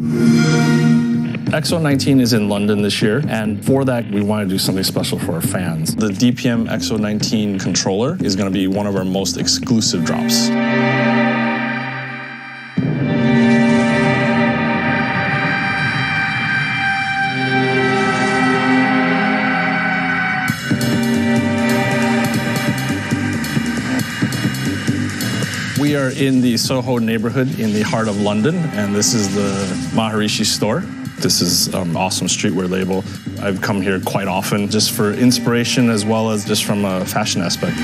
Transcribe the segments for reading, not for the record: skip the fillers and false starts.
XO19 is in London this year, and for that, we want to do something special for our fans. The DPM XO19 controller is going to be one of our most exclusive drops. We are in the Soho neighborhood in the heart of London, and this is the Maharishi store. This is an awesome streetwear label. I've come here quite often just for inspiration as well as just from a fashion aspect.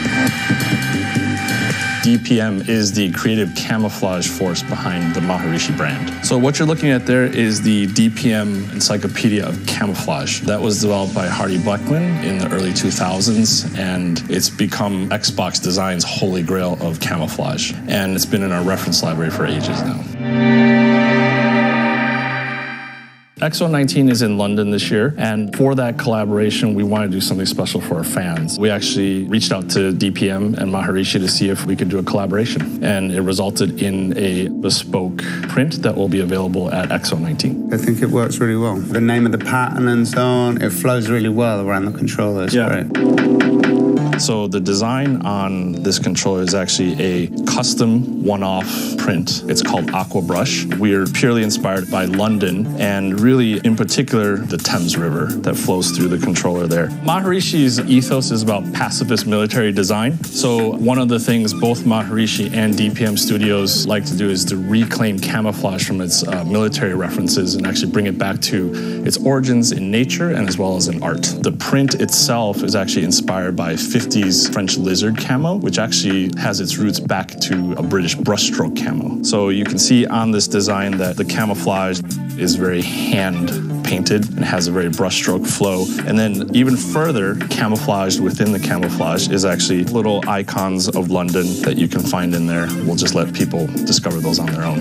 DPM is the creative camouflage force behind the Maharishi brand. So what you're looking at there is the DPM Encyclopedia of Camouflage. That was developed by Hardy Bleckman in the early 2000s, and it's become Xbox Design's holy grail of camouflage. And it's been in our reference library for ages now. XO19 is in London this year, and for that collaboration, we want to do something special for our fans. We actually reached out to DPM and Maharishi to see if we could do a collaboration, and it resulted in a bespoke print that will be available at XO19. I think it works really well. The name of the pattern and so on, it flows really well around the controller. It's great. So the design on this controller is actually a custom one-off print. It's called Aqua Brush. We are purely inspired by London and really in particular the Thames River that flows through the controller there. Maharishi's ethos is about pacifist military design. So one of the things both Maharishi and DPM Studios like to do is to reclaim camouflage from its military references and actually bring it back to its origins in nature and as well as in art. The print itself is actually inspired by 50s French lizard camo, which actually has its roots back to a British brushstroke camo. So you can see on this design that the camouflage is very hand painted and has a very brushstroke flow. And then even further camouflaged within the camouflage is actually little icons of London that you can find in there. We'll just let people discover those on their own.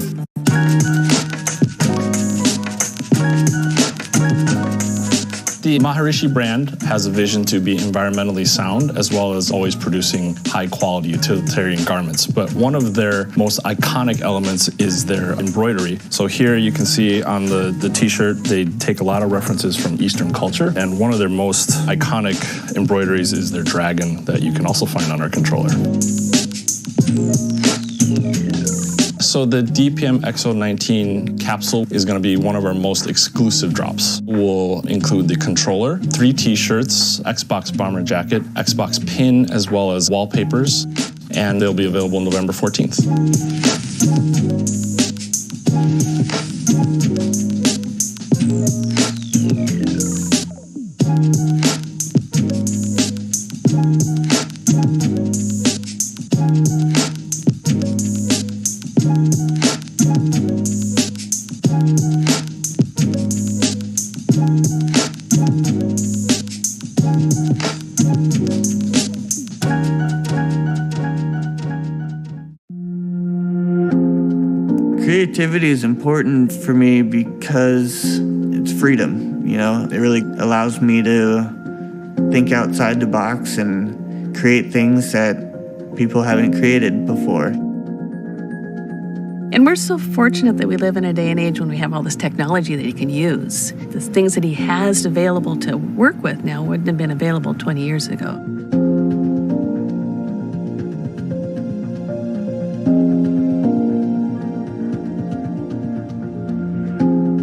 The Maharishi brand has a vision to be environmentally sound as well as always producing high-quality utilitarian garments. But one of their most iconic elements is their embroidery. So here you can see on the t-shirt, they take a lot of references from Eastern culture. And one of their most iconic embroideries is their dragon that you can also find on our controller. So the DPM XO19 capsule is going to be one of our most exclusive drops. We'll include the controller, 3 t-shirts, Xbox bomber jacket, Xbox pin, as well as wallpapers, and they'll be available November 14th. Creativity is important for me because it's freedom, you know? It really allows me to think outside the box and create things that people haven't created before. And we're so fortunate that we live in a day and age when we have all this technology that he can use. The things that he has available to work with now wouldn't have been available 20 years ago.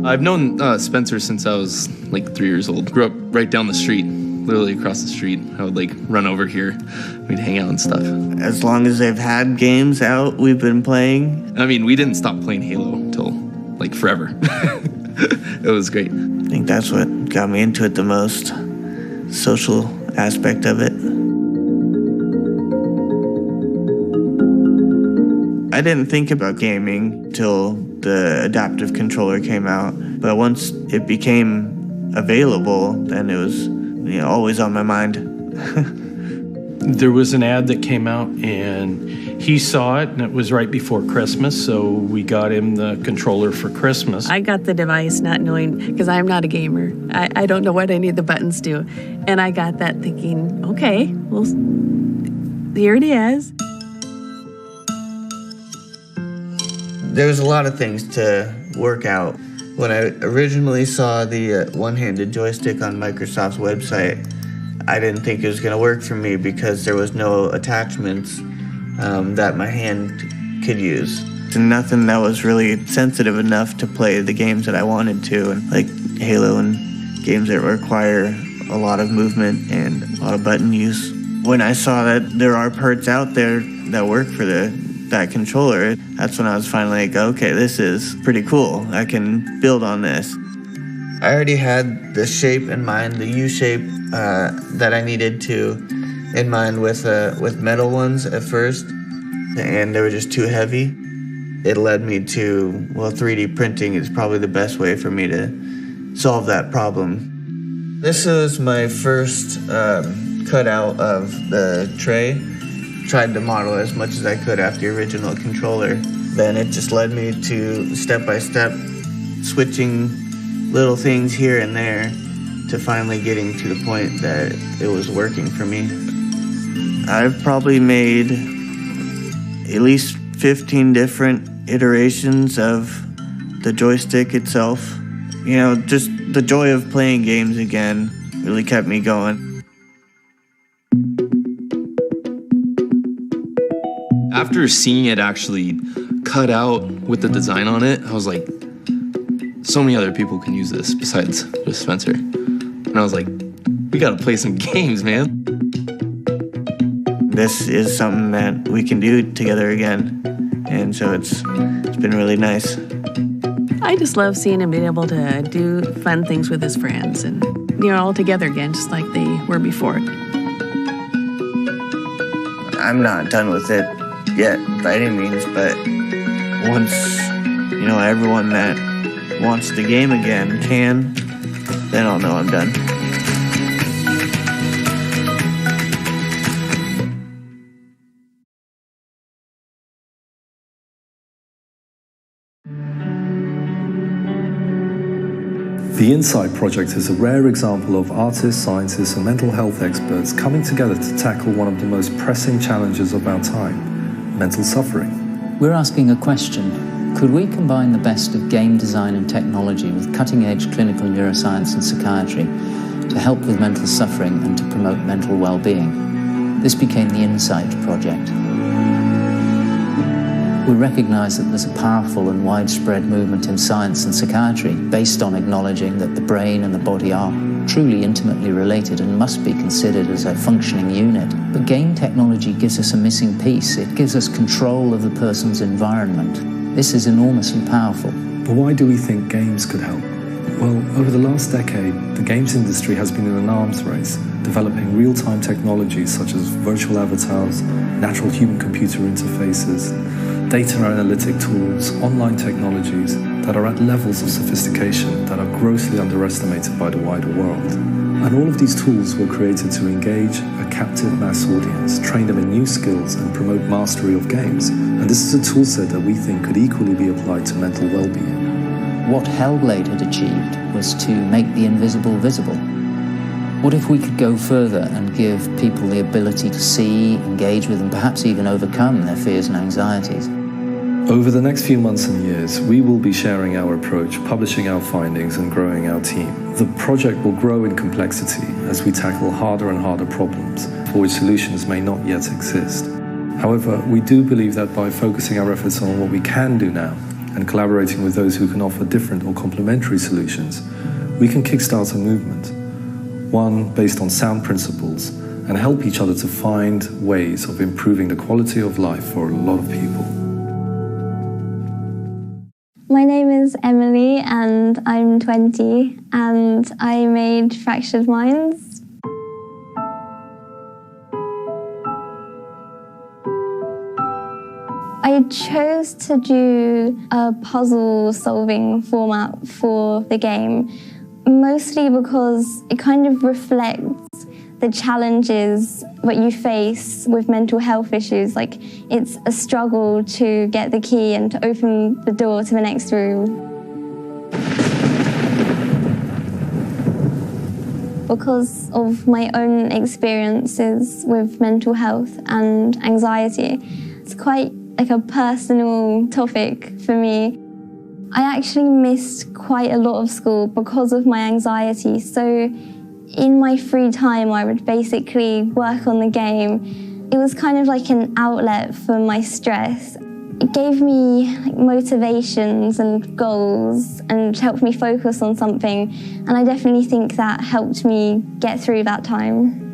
I've known Spencer since I was like 3 years old. Grew up right down the street, literally across the street. I would like run over here, we'd hang out and stuff. As long as they've had games out, we've been playing. I mean, we didn't stop playing Halo until like forever. It was great. I think that's what got me into it the most, social aspect of it. I didn't think about gaming till the adaptive controller came out, but once it became available, then it was always on my mind. There was an ad that came out and he saw it and it was right before Christmas, so we got him the controller for Christmas. I got the device not knowing, because I'm not a gamer. I don't know what any of the buttons do. And I got that thinking, okay, well, here it is. There's a lot of things to work out. When I originally saw the one-handed joystick on Microsoft's website, I didn't think it was going to work for me because there was no attachments that my hand could use. And nothing that was really sensitive enough to play the games that I wanted to, like Halo and games that require a lot of movement and a lot of button use. When I saw that there are parts out there that work for that controller, that's when I was finally like, okay, this is pretty cool. I can build on this. I already had the shape in mind, the U shape that I needed to in mind with metal ones at first, and they were just too heavy. It led me to, well, 3D printing is probably the best way for me to solve that problem. This is my first cutout of the tray. Tried to model as much as I could after the original controller. Then it just led me to step-by-step switching little things here and there to finally getting to the point that it was working for me. I've probably made at least 15 different iterations of the joystick itself. You know, just the joy of playing games again really kept me going. After seeing it actually cut out with the design on it, I was like, so many other people can use this besides just Spencer. And I was like, we gotta play some games, man. This is something that we can do together again. And so it's been really nice. I just love seeing him being able to do fun things with his friends and, you know, all together again, just like they were before. I'm not done with it yet by any means, but once, you know, everyone that wants the game again can, then I'll know I'm done. The Insight project is a rare example of artists, scientists, and mental health experts coming together to tackle one of the most pressing challenges of our time: mental suffering. We're asking a question. Could we combine the best of game design and technology with cutting-edge clinical neuroscience and psychiatry to help with mental suffering and to promote mental well-being? This became the Insight project. We recognise that there's a powerful and widespread movement in science and psychiatry based on acknowledging that the brain and the body are truly intimately related and must be considered as a functioning unit. But game technology gives us a missing piece. It gives us control of the person's environment. This is enormously powerful. But why do we think games could help? Well, over the last decade, the games industry has been in an arms race, developing real-time technologies such as virtual avatars, natural human-computer interfaces, data analytic tools, online technologies that are at levels of sophistication that are grossly underestimated by the wider world. And all of these tools were created to engage a captive mass audience, train them in new skills, and promote mastery of games. And this is a toolset that we think could equally be applied to mental well-being. What Hellblade had achieved was to make the invisible visible. What if we could go further and give people the ability to see, engage with, and perhaps even overcome their fears and anxieties? Over the next few months and years, we will be sharing our approach, publishing our findings, and growing our team. The project will grow in complexity as we tackle harder and harder problems for which solutions may not yet exist. However, we do believe that by focusing our efforts on what we can do now and collaborating with those who can offer different or complementary solutions, we can kickstart a movement, one based on sound principles, and help each other to find ways of improving the quality of life for a lot of people. My name is Emily and I'm 20 and I made Fractured Minds. I chose to do a puzzle-solving format for the game, mostly because it kind of reflects the challenges that you face with mental health issues. Like, it's a struggle to get the key and to open the door to the next room. Because of my own experiences with mental health and anxiety, it's quite like a personal topic for me. I actually missed quite a lot of school because of my anxiety. So in my free time, I would basically work on the game. It was kind of like an outlet for my stress. It gave me motivations and goals and helped me focus on something. And I definitely think that helped me get through that time.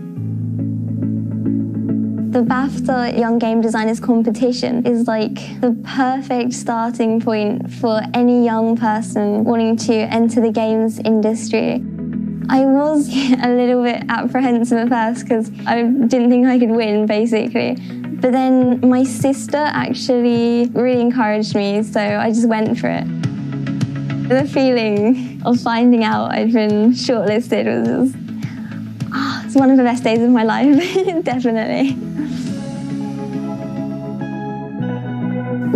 The BAFTA Young Game Designers competition is like the perfect starting point for any young person wanting to enter the games industry. I was a little bit apprehensive at first because I didn't think I could win, basically. But then my sister actually really encouraged me, so I just went for it. The feeling of finding out I'd been shortlisted was just, it's one of the best days of my life, definitely.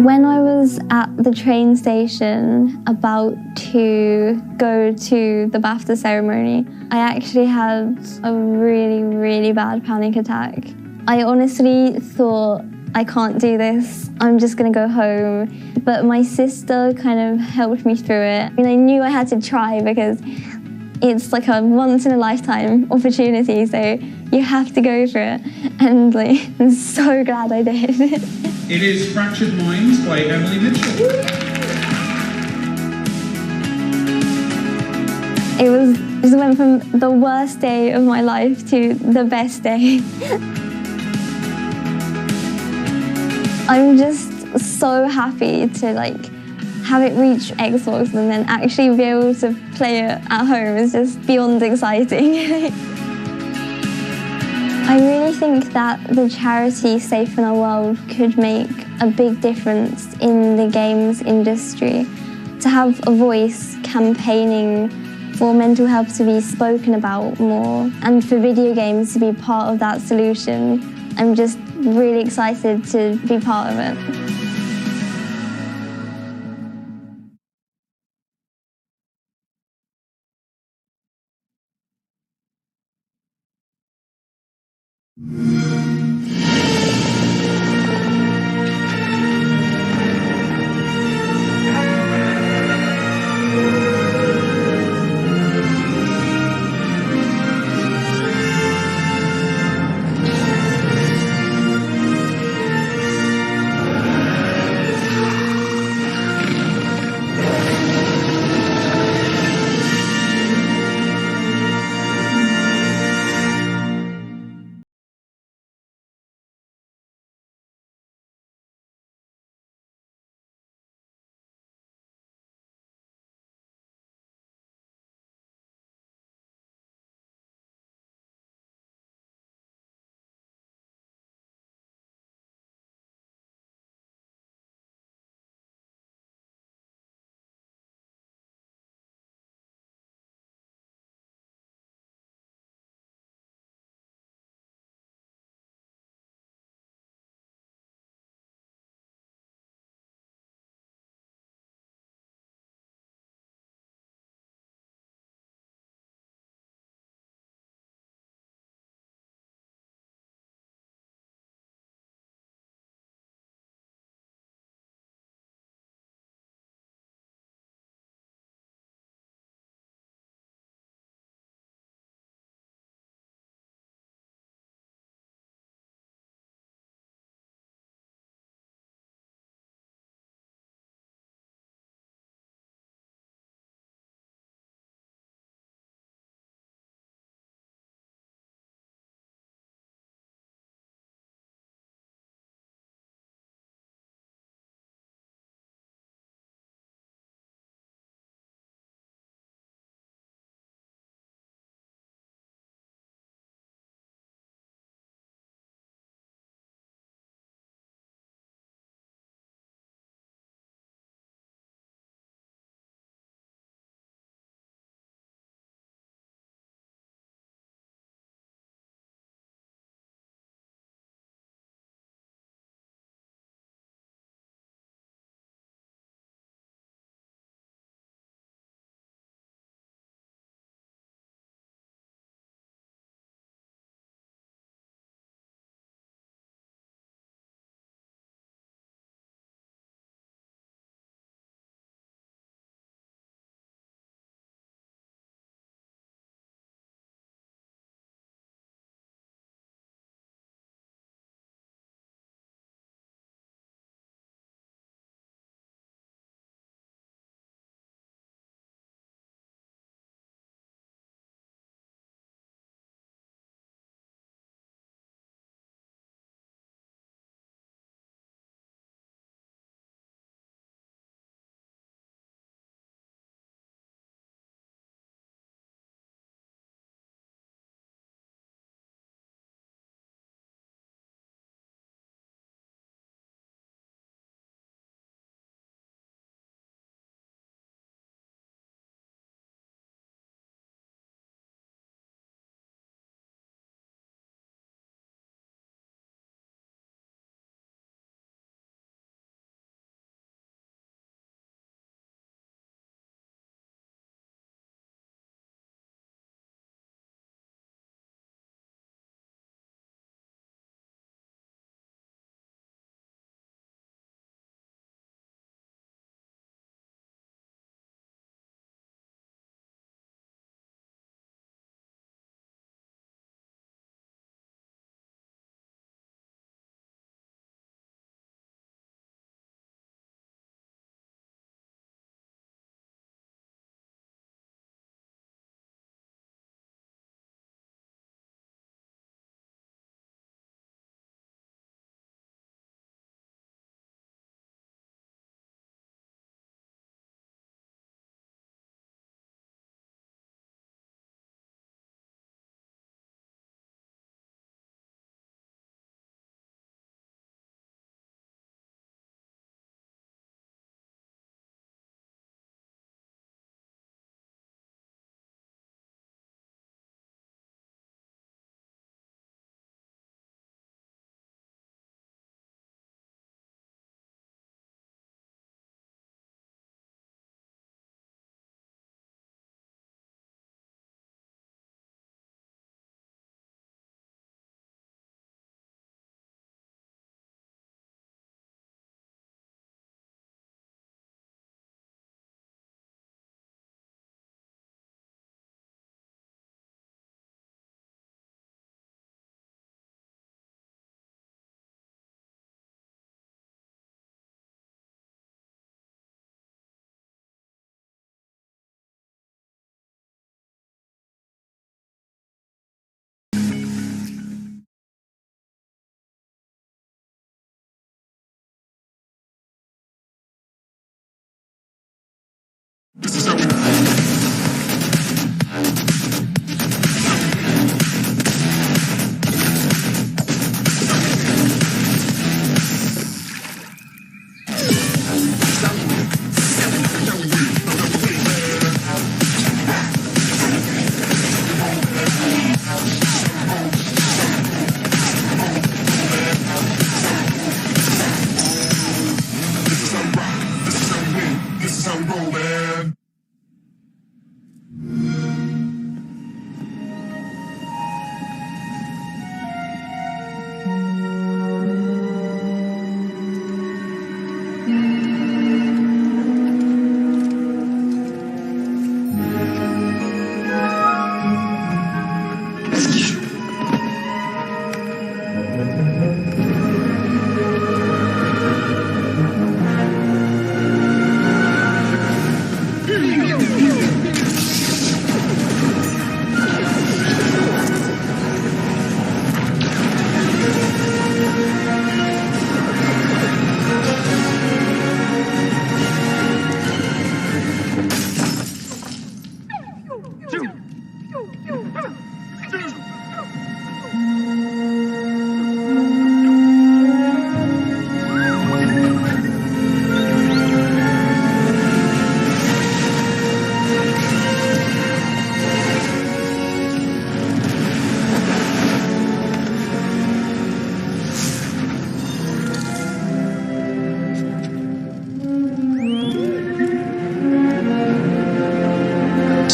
When I was at the train station about to go to the BAFTA ceremony, I actually had a really, really bad panic attack. I honestly thought, I can't do this, I'm just gonna go home. But my sister kind of helped me through it. And I knew I had to try because it's like a once-in-a-lifetime opportunity, so you have to go for it. And I'm so glad I did. It is Fractured Minds by Emily Mitchell. It just went from the worst day of my life to the best day. I'm just so happy to have it reach Xbox and then actually be able to play it at home is just beyond exciting. I really think that the charity Safe in Our World could make a big difference in the games industry. To have a voice campaigning for mental health to be spoken about more and for video games to be part of that solution, I'm just really excited to be part of it.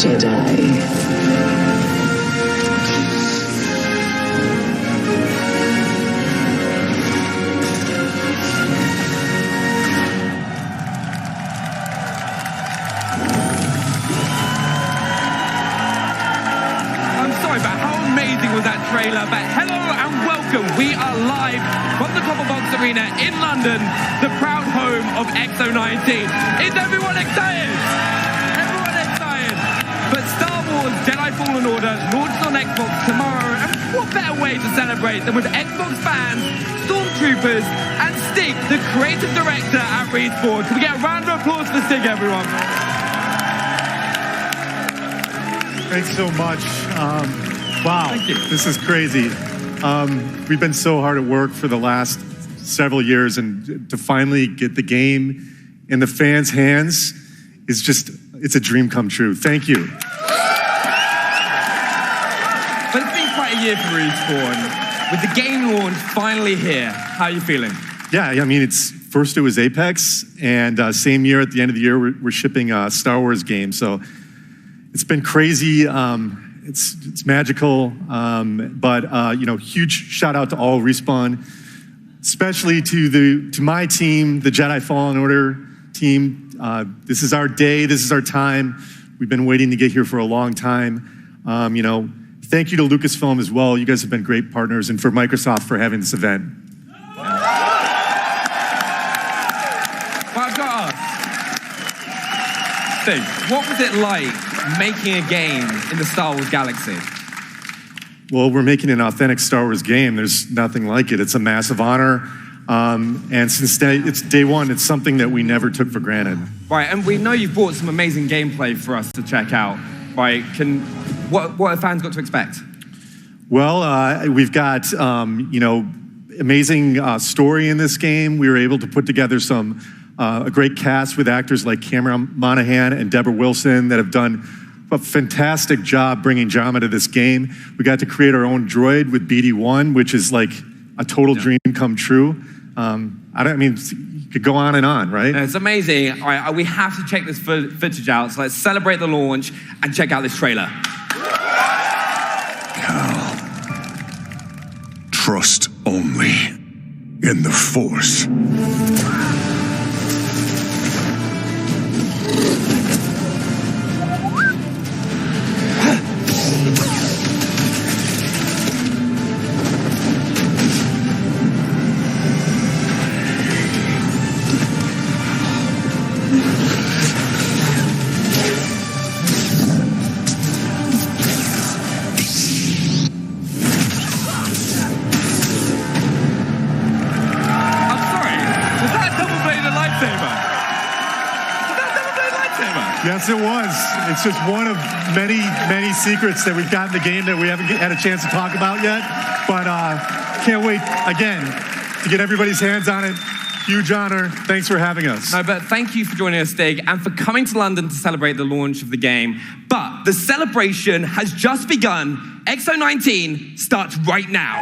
Jedi. Trailer, but hello and welcome. We are live from the Copperbox Arena in London, the proud home of XO19. Is everyone excited? Everyone excited? But Star Wars Jedi Fallen Order launches on Xbox tomorrow, and what better way to celebrate than with Xbox fans, stormtroopers, and Stig, the creative director at Respawn. Can we get a round of applause for Stig, everyone? Thanks so much. Wow, this is crazy. We've been so hard at work for the last several years, and to finally get the game in the fans' hands is just, it's a dream come true. Thank you. But it's been quite a year for Respawn. With the game launch finally here, how are you feeling? Yeah, I mean, first it was Apex, and same year at the end of the year, we're shipping a Star Wars game. So it's been crazy. It's magical, but you know, huge shout out to all Respawn, especially to my team, the Jedi Fallen Order team. This is our day. This is our time. We've been waiting to get here for a long time. You know, thank you to Lucasfilm as well. You guys have been great partners, and for Microsoft for having this event. Well, I've got to ask, Steve, what was it like making a game in the Star Wars galaxy? Well, we're making an authentic Star Wars game. There's nothing like it. It's a massive honor. And since it's day one, it's something that we never took for granted. Right, and we know you've brought some amazing gameplay for us to check out. Right, what have fans got to expect? Well, we've got, you know, amazing story in this game. We were able to put together a great cast with actors like Cameron Monaghan and Deborah Wilson that have done a fantastic job bringing drama to this game. We got to create our own droid with BD1, which is like a total dream come true. I mean, you could go on and on, right? It's amazing. All right, we have to check this footage out, so let's celebrate the launch and check out this trailer. Cal, trust only in the Force. Yes, it was. It's just one of many, many secrets that we've got in the game that we haven't had a chance to talk about yet. But can't wait, again, to get everybody's hands on it. Huge honor. Thanks for having us. No, but thank you for joining us, Stig, and for coming to London to celebrate the launch of the game. But the celebration has just begun. XO19 starts right now.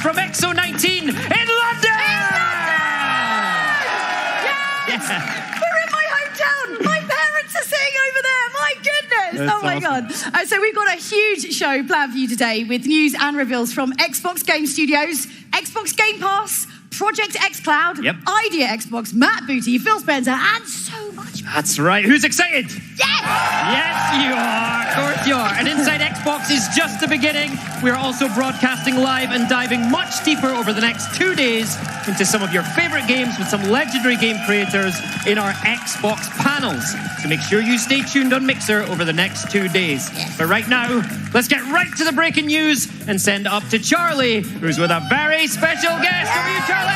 from XO19 in London! We're in my hometown. My parents are sitting over there. My goodness. That's oh my awesome. God. So we've got a huge show planned for you today with news and reveals from Xbox Game Studios, Xbox Game Pass, Project xCloud, Yep. Idea Xbox, Matt Booty, Phil Spencer, and so much more. That's right. Who's excited? Yes! Yes, you are. Of course you are. And Inside Xbox is just the beginning. We're also broadcasting live and diving much deeper over the next 2 days into some of your favorite games with some legendary game creators in our Xbox panels. So make sure you stay tuned on Mixer over the next 2 days. But right now, let's get right to the breaking news and send up to Charlie, who's with a very special guest. Over to you, Charlie!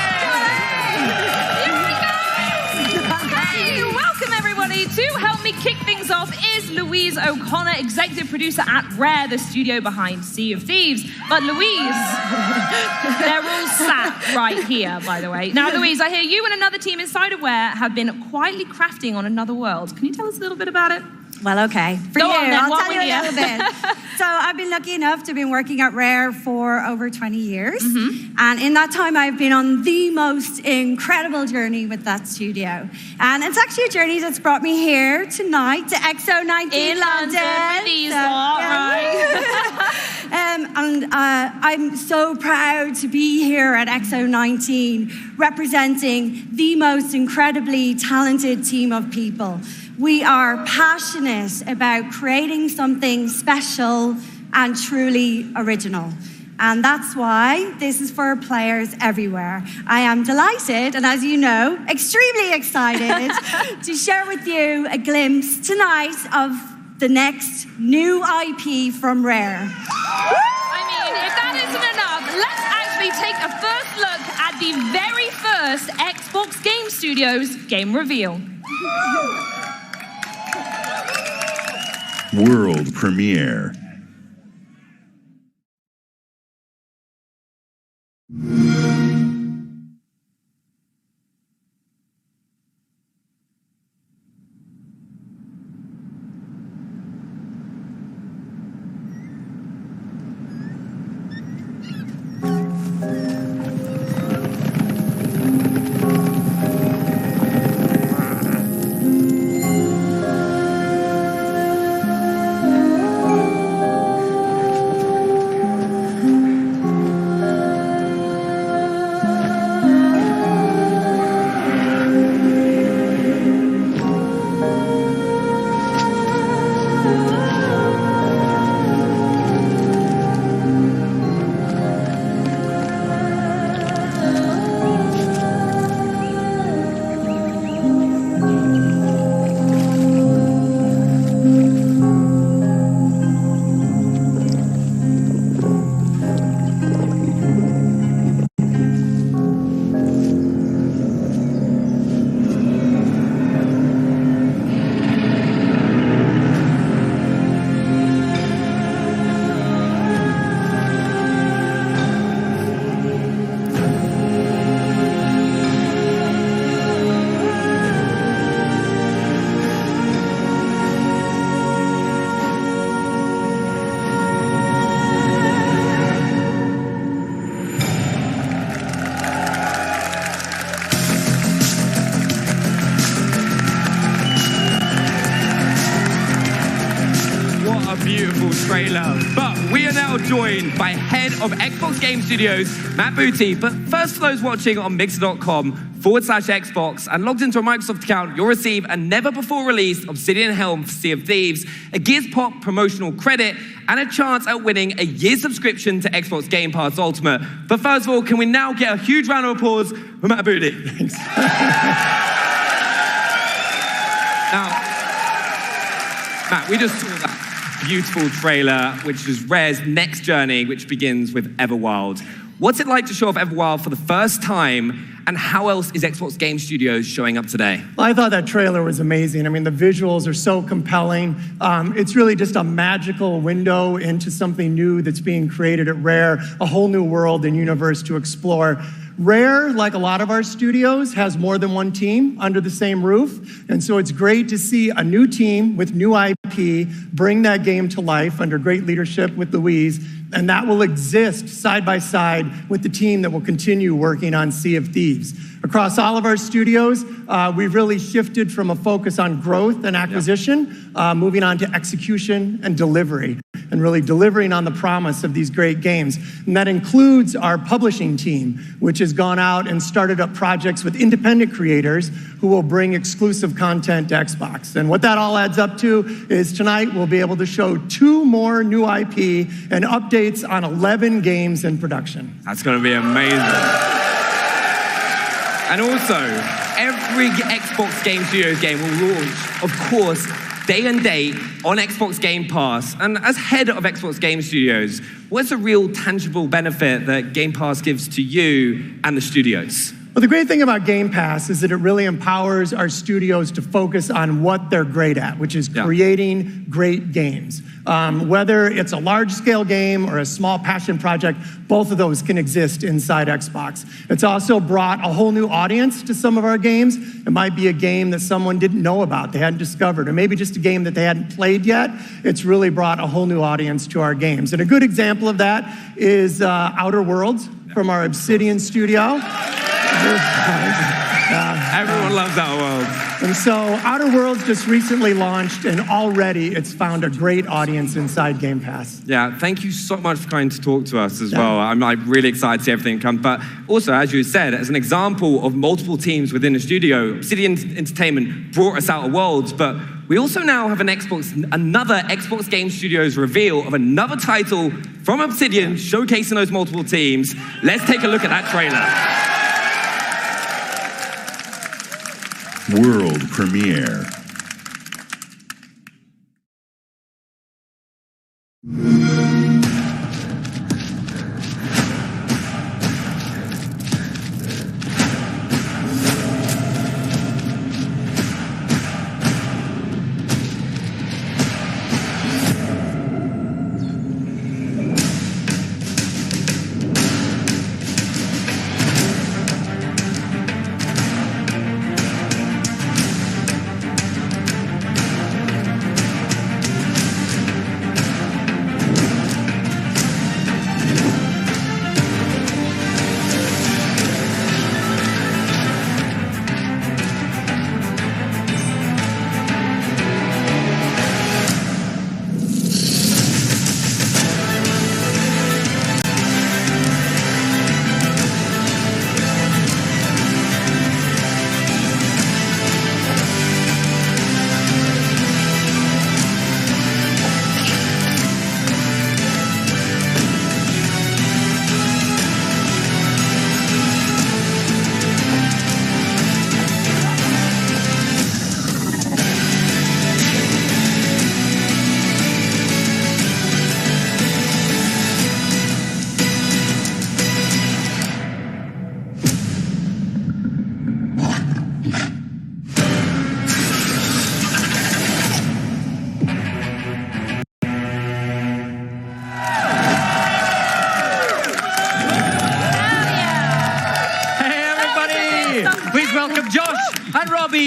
Hey, welcome everybody. To help me kick things off is Louise O'Connor, executive producer at Rare, the studio behind Sea of Thieves. But Louise, they're all sat right here, by the way. Now, Louise, I hear you and another team inside of Rare have been quietly crafting on another world. Can you tell us a little bit about it? Well, okay. For Go you, on then, I'll what tell you were a you? little bit. So I've been lucky enough to be working at Rare for over 20 years. And in that time, I've been on the most incredible journey with that studio. And it's actually a journey that's brought me here tonight to XO19 In London, please, And I'm so proud to be here at XO19, representing the most incredibly talented team of people. We are passionate about creating something special and truly original. And that's why this is for players everywhere. I am delighted, and as you know, extremely excited to share with you a glimpse tonight of the next new IP from Rare. I mean, if that isn't enough, let's actually take a first look at the very first Xbox Game Studios game reveal. World premiere. Trailer. But we are now joined by head of Xbox Game Studios, Matt Booty. But first, for those watching on mixer.com/Xbox and logged into a Microsoft account, you'll receive a never-before-released Obsidian Helm for Sea of Thieves, a Gears Pop promotional credit, and a chance at winning a year's subscription to Xbox Game Pass Ultimate. But first of all, can we now get a huge round of applause for Matt Booty? Thanks. Now, Matt, we just saw that beautiful trailer, which is Rare's next journey, which begins with Everwild. What's it like to show off Everwild for the first time, and how else is Xbox Game Studios showing up today? Well, I thought that trailer was amazing. I mean, the visuals are so compelling. It's really just a magical window into something new that's being created at Rare, a whole new world and universe to explore. Rare, like a lot of our studios, has more than one team under the same roof. And so it's great to see a new team with new IP bring that game to life under great leadership with Louise. And that will exist side by side with the team that will continue working on Sea of Thieves. Across all of our studios, we've really shifted from a focus on growth and acquisition, moving on to execution and delivery, and really delivering on the promise of these great games. And that includes our publishing team, which has gone out and started up projects with independent creators who will bring exclusive content to Xbox. And what that all adds up to is tonight we'll be able to show 2 more new IP and updates on 11 games in production. That's going to be amazing. And also, every Xbox Game Studios game will launch, of course, day and date on Xbox Game Pass. And as head of Xbox Game Studios, what's the real tangible benefit that Game Pass gives to you and the studios? Well, the great thing about Game Pass is that it really empowers our studios to focus on what they're great at, which is creating great games. Whether it's a large-scale game or a small passion project, both of those can exist inside Xbox. It's also brought a whole new audience to some of our games. It might be a game that someone didn't know about, they hadn't discovered, or maybe just a game that they hadn't played yet. It's really brought a whole new audience to our games. And a good example of that is Outer Worlds from our Obsidian studio. Everyone loves Outer Worlds. And so Outer Worlds just recently launched, and already it's found a great audience inside Game Pass. Yeah, thank you so much for coming to talk to us as well. I'm really excited to see everything come. But also, as you said, as an example of multiple teams within the studio, Obsidian Entertainment brought us Outer Worlds, but we also now have another Xbox Game Studios reveal of another title from Obsidian showcasing those multiple teams. Let's take a look at that trailer. World premiere.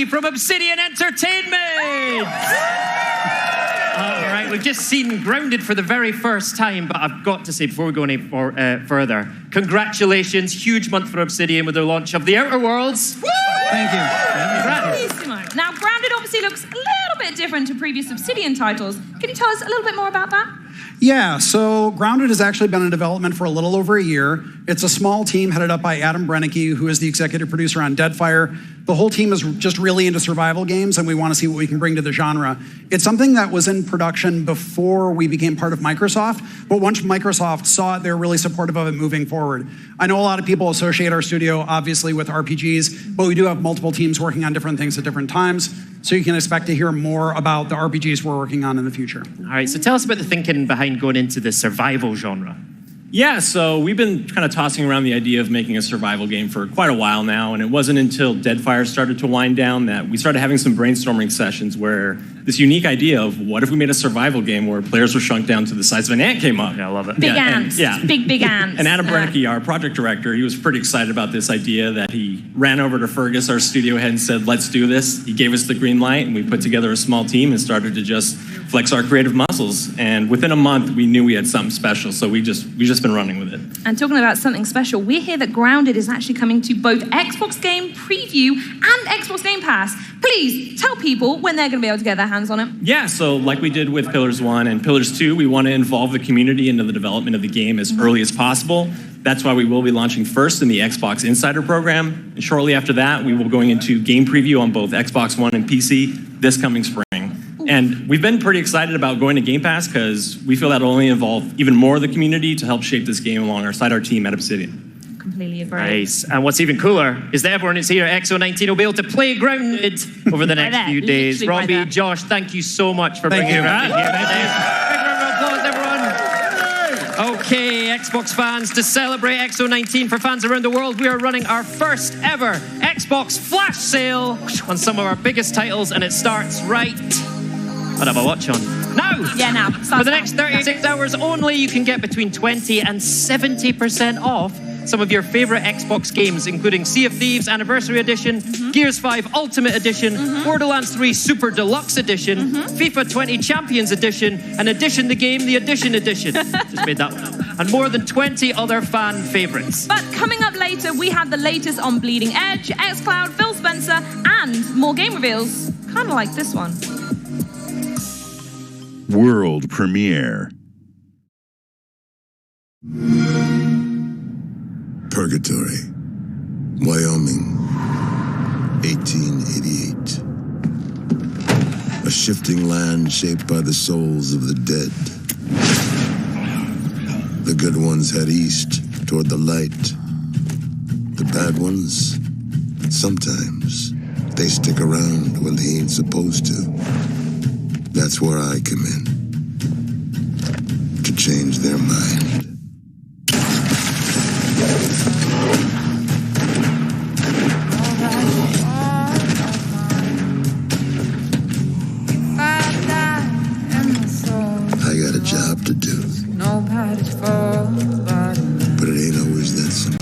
From Obsidian Entertainment. All right, we've just seen Grounded for the very first time, but I've got to say, before we go any further, congratulations, huge month for Obsidian with the launch of The Outer Worlds. Woo! Thank you. Now, Grounded obviously looks a little bit different to previous Obsidian titles. Can you tell us a little bit more about that? Yeah, so Grounded has actually been in development for a little over a year. It's a small team headed up by Adam Brennicke, who is the executive producer on Deadfire. The whole team is just really into survival games, and we want to see what we can bring to the genre. It's something that was in production before we became part of Microsoft, but once Microsoft saw it, they were really supportive of it moving forward. I know a lot of people associate our studio, obviously, with RPGs, but we do have multiple teams working on different things at different times, so you can expect to hear more about the RPGs we're working on in the future. All right, so tell us about the thinking behind going into the survival genre. Yeah, so we've been kind of tossing around the idea of making a survival game for quite a while now, and it wasn't until Deadfire started to wind down that we started having some brainstorming sessions where this unique idea of what if we made a survival game where players were shrunk down to the size of an ant came up. Yeah, I love it. Big ants. Big ants. And Adam Brennicke, our project director, he was pretty excited about this idea that he ran over to Fergus, our studio head, and said, let's do this. He gave us the green light, and we put together a small team and started to just flex our creative muscles. And within a month, we knew we had something special, so we just been running with it. And talking about something special, we hear that Grounded is actually coming to both Xbox Game Preview and Xbox Game Pass. Please tell people when they're going to be able to get their hands on it. Yeah, so like we did with Pillars 1 and Pillars 2, we want to involve the community into the development of the game as early as possible. That's why we will be launching first in the Xbox Insider program. And shortly after that, we will be going into game preview on both Xbox One and PC this coming spring. And we've been pretty excited about going to Game Pass because we feel that'll only involve even more of the community to help shape this game alongside our team at Obsidian. Completely agree. Nice. And what's even cooler is that everyone who's here at XO19 will be able to play Grounded over the next few days. Robbie, Josh, thank you so much for bringing that in here. Thank you. Big round of applause, everyone. Okay, Xbox fans, to celebrate XO19 for fans around the world, we are running our first ever Xbox flash sale on some of our biggest titles, and it starts right... I'd have a watch on. Now! Yeah, now. For the next 36 hours only, you can get between 20 and 70% off some of your favorite Xbox games, including Sea of Thieves Anniversary Edition, Gears 5 Ultimate Edition, Borderlands 3 Super Deluxe Edition, FIFA 20 Champions Edition, and Edition the Game, the Edition Edition. Just made that one. And more than 20 other fan favorites. But coming up later, we have the latest on Bleeding Edge, xCloud, Phil Spencer, and more game reveals. Kind of like this one. World premiere. Purgatory, Wyoming, 1888. A shifting land shaped by the souls of the dead. The good ones head east toward the light. The bad ones, sometimes, they stick around when they ain't supposed to. That's where I come in. To change their mind. I got a job to do. But it ain't always that simple.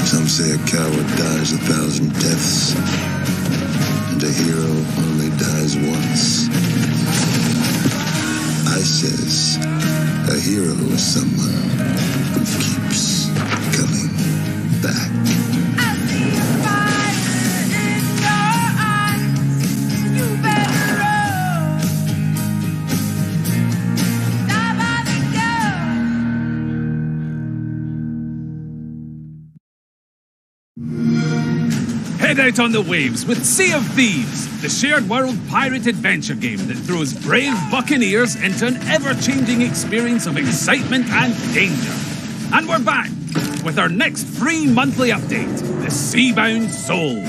Some say a coward dies 1,000 deaths, and a hero only dies once. I says, a hero is someone who keeps coming back. Head out on the waves with Sea of Thieves, the shared world pirate adventure game that throws brave buccaneers into an ever-changing experience of excitement and danger. And we're back with our next free monthly update, the Seabound Soul.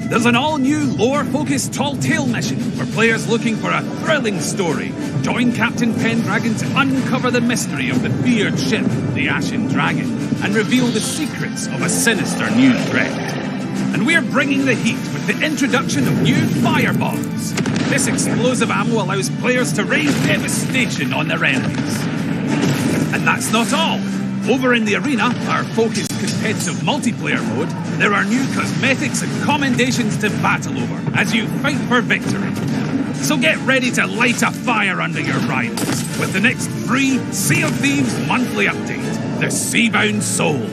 There's an all-new lore-focused tall tale mission for players looking for a thrilling story. Join Captain Pendragon to uncover the mystery of the feared ship, the Ashen Dragon, and reveal the secrets of a sinister new threat. And we're bringing the heat with the introduction of new fire bombs. This explosive ammo allows players to rain devastation on their enemies. And that's not all. Over in the arena, our focused competitive multiplayer mode, there are new cosmetics and commendations to battle over as you fight for victory. So get ready to light a fire under your rivals with the next free Sea of Thieves monthly update, the Seabound Soul.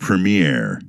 premiere.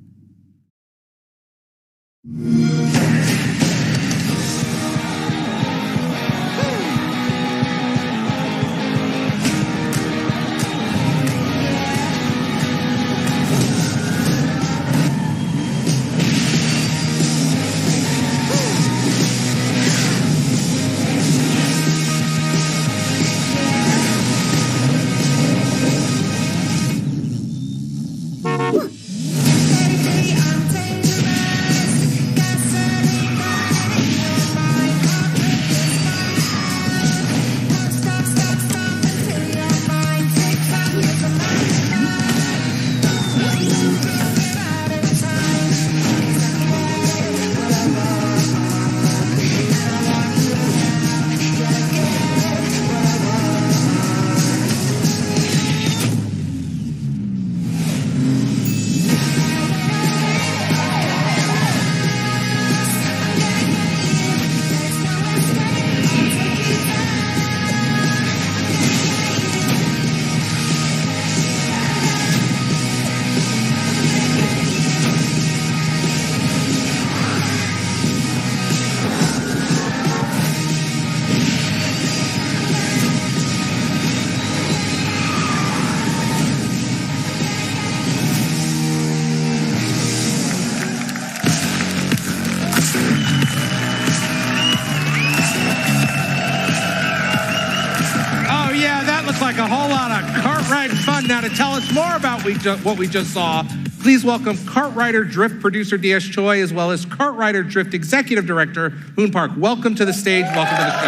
Like a whole lot of kart ride fun. Now to tell us more about what we just saw, please welcome Kart Rider Drift producer DS Choi, as well as Kart Rider Drift executive director Hoon Park. Welcome to the stage. Welcome to the show.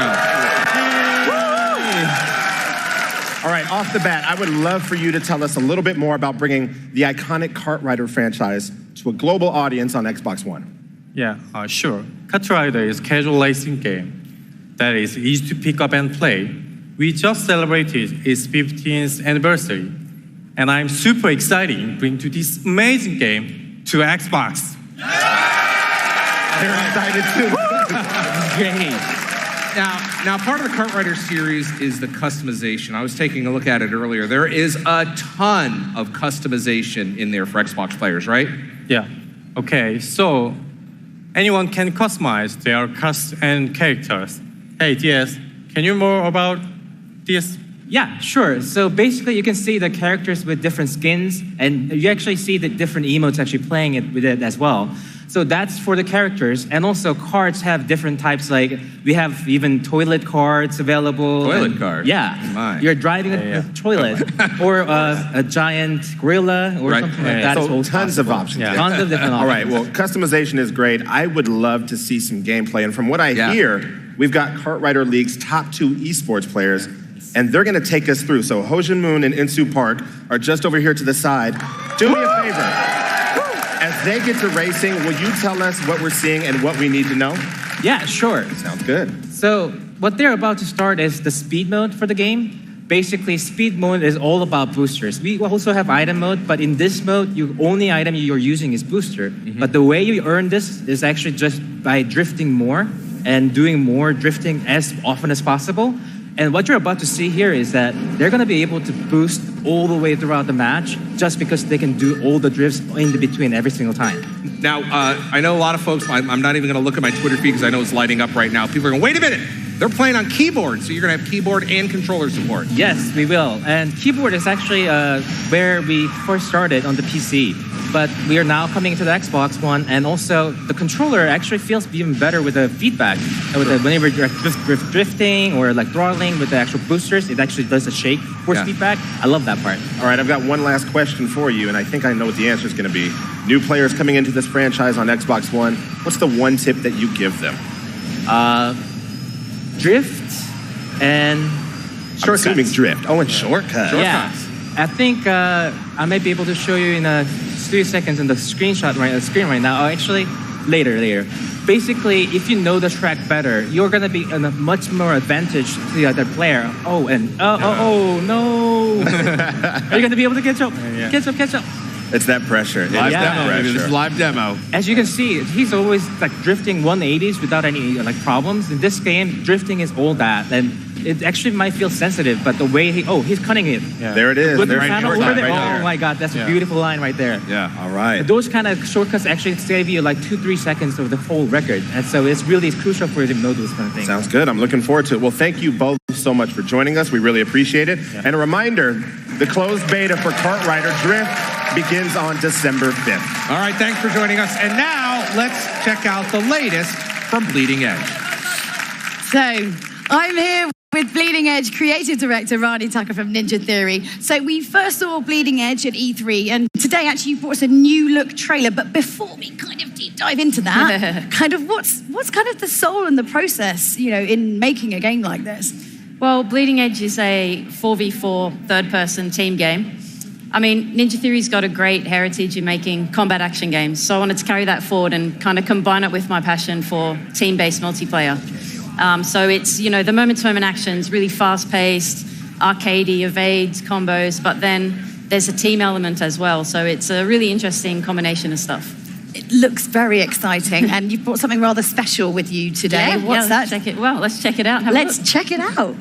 All right, off the bat, I would love for you to tell us a little bit more about bringing the iconic Kart Rider franchise to a global audience on Xbox One. Yeah, sure. Kart Rider is a casual racing game that is easy to pick up and play. We just celebrated its 15th anniversary, and I'm super excited to bring to this amazing game to Xbox. They're excited too. Great. Now, part of the Kart Rider series is the customization. I was taking a look at it earlier. There is a ton of customization in there for Xbox players, right? Yeah. Okay, so anyone can customize their cast and characters. Hey, DS, can you more about this? Yeah, sure. So basically you can see the characters with different skins, and you actually see the different emotes actually playing it with it as well. So that's for the characters, and also cards have different types, like we have even toilet cards available. Toilet cards? Yeah. My. You're driving a toilet, or a giant gorilla, or something like that. So tons of options. Yeah. Tons of different options. All right, well, customization is great. I would love to see some gameplay, and from what I hear, we've got Kart Rider League's top 2 esports players, and they're gonna take us through. So Hojin Moon and Insu Park are just over here to the side. Do me a favor. As they get to racing, will you tell us what we're seeing and what we need to know? Yeah, sure. Sounds good. So what they're about to start is the speed mode for the game. Basically, speed mode is all about boosters. We also have item mode, but in this mode, the only item you're using is booster. But the way you earn this is actually just by drifting more and doing more drifting as often as possible. And what you're about to see here is that they're going to be able to boost all the way throughout the match just because they can do all the drifts in between every single time. Now, I know a lot of folks, I'm not even going to look at my Twitter feed because I know it's lighting up right now. People are going, wait a minute, they're playing on keyboard, so you're going to have keyboard and controller support. Yes, we will. And keyboard is actually where we first started on the PC. But we are now coming to the Xbox One, and also the controller actually feels even better with the feedback. Whenever you're drifting or like throttling with the actual boosters, it actually does a shake force feedback. I love that part. All right, I've got one last question for you, and I think I know what the answer is going to be. New players coming into this franchise on Xbox One, what's the one tip that you give them? Drift and shortcuts. I'm assuming drift. Oh, and shortcuts. Yeah. I think I might be able to show you in 3 seconds in the screen right now. Oh, actually, later. Basically, if you know the track better, you're gonna be in a much more advantage to the other player. Oh no! Are you gonna be able to catch up? Yeah. Catch up! It's that pressure. It Live is that demo, baby. This is pressure. live demo. As you can see, he's always like drifting 180s without any like problems. In this game, drifting is all that, and it actually might feel sensitive, but the way he's cutting it. Yeah. There it is. With the There's panel your over there. right there. Oh my God, that's a beautiful line right there. Yeah. All right. Those kind of shortcuts actually save you like 2-3 seconds of the whole record, and so it's really crucial for you to know those kind of things. Sounds good. I'm looking forward to it. Well, thank you both so much for joining us. We really appreciate it. And a reminder, the closed beta for Kart Rider Drift begins on December 5th. All right, thanks for joining us. And now let's check out the latest from Bleeding Edge. So, I'm here with Bleeding Edge creative director Rani Tucker from Ninja Theory. So we first saw Bleeding Edge at E3, and today actually you brought us a new look trailer. But before we kind of deep dive into that, kind of what's kind of the soul and the process, you know, in making a game like this? Well, Bleeding Edge is a 4v4 third-person team game. I mean, Ninja Theory's got a great heritage in making combat action games, so I wanted to carry that forward and kind of combine it with my passion for team-based multiplayer. So it's, you know, the moment-to-moment actions, really fast-paced, arcadey, evades, combos, but then there's a team element as well. So it's a really interesting combination of stuff. It looks very exciting, and you've brought something rather special with you today. Yeah, What's that? Let's check it out. Let's check it out.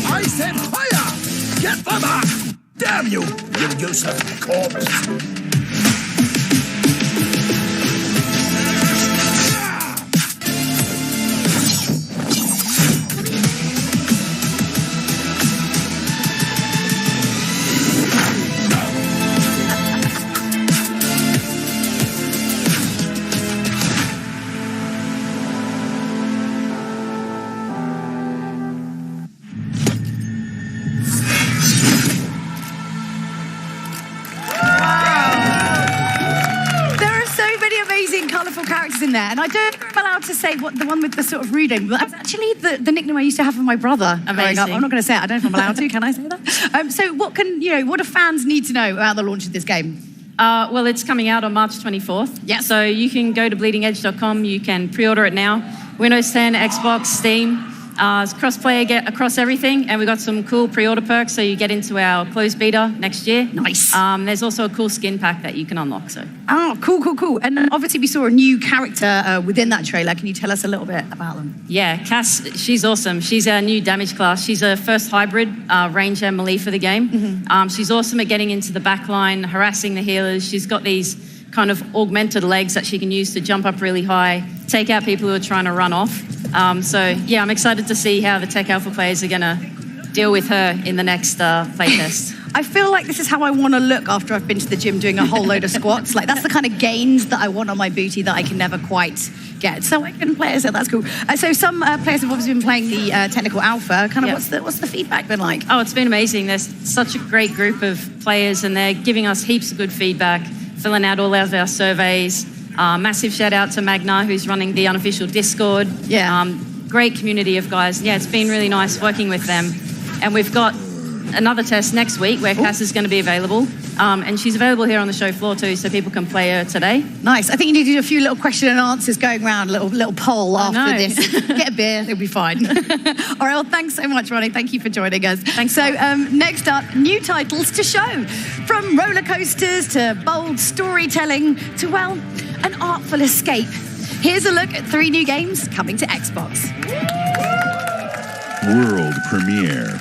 I said fire! Get them up! Damn you! You useless corpse! In there, and I don't think I'm allowed to say what the one with the sort of reading, but that's actually the nickname I used to have for my brother growing up. I'm not going to say it. I don't know if I'm allowed to. Can I say that? So what do fans need to know about the launch of this game? Well, it's coming out on March 24th. Yeah. So you can go to bleedingedge.com. You can pre-order it now. Windows 10, Xbox, Steam. It's cross-play across everything, and we've got some cool pre-order perks, so you get into our closed beta next year. Nice. There's also a cool skin pack that you can unlock. So. Oh, cool. And obviously we saw a new character within that trailer. Can you tell us a little bit about them? Yeah, Cass, she's awesome. She's our new damage class. She's a first hybrid ranger melee for the game. Mm-hmm. She's awesome at getting into the back line, harassing the healers. She's got these kind of augmented legs that she can use to jump up really high, take out people who are trying to run off. So yeah, I'm excited to see how the Tech Alpha players are going to deal with her in the next playtest. I feel like this is how I want to look after I've been to the gym doing a whole load of squats. Like that's the kind of gains that I want on my booty that I can never quite get. So I can play it, so that's cool. So some players have obviously been playing the technical alpha. Kind of what's the feedback been like? Oh, it's been amazing. There's such a great group of players, and they're giving us heaps of good feedback, filling out all of our surveys. Massive shout out to Magna, who's running the unofficial Discord. Yeah. Great community of guys. Yeah, it's been really nice working with them. And we've got another test next week where Cass is going to be available. And she's available here on the show floor too, so people can play her today. Nice. I think you need to do a few little question and answers going around, little poll after this. Get a beer, it'll be fine. All right, well, thanks so much, Ronnie. Thank you for joining us. Thanks. So next up, new titles to show. From roller coasters to bold storytelling to, well, an artful escape. Here's a look at 3 new games coming to Xbox. World premiere.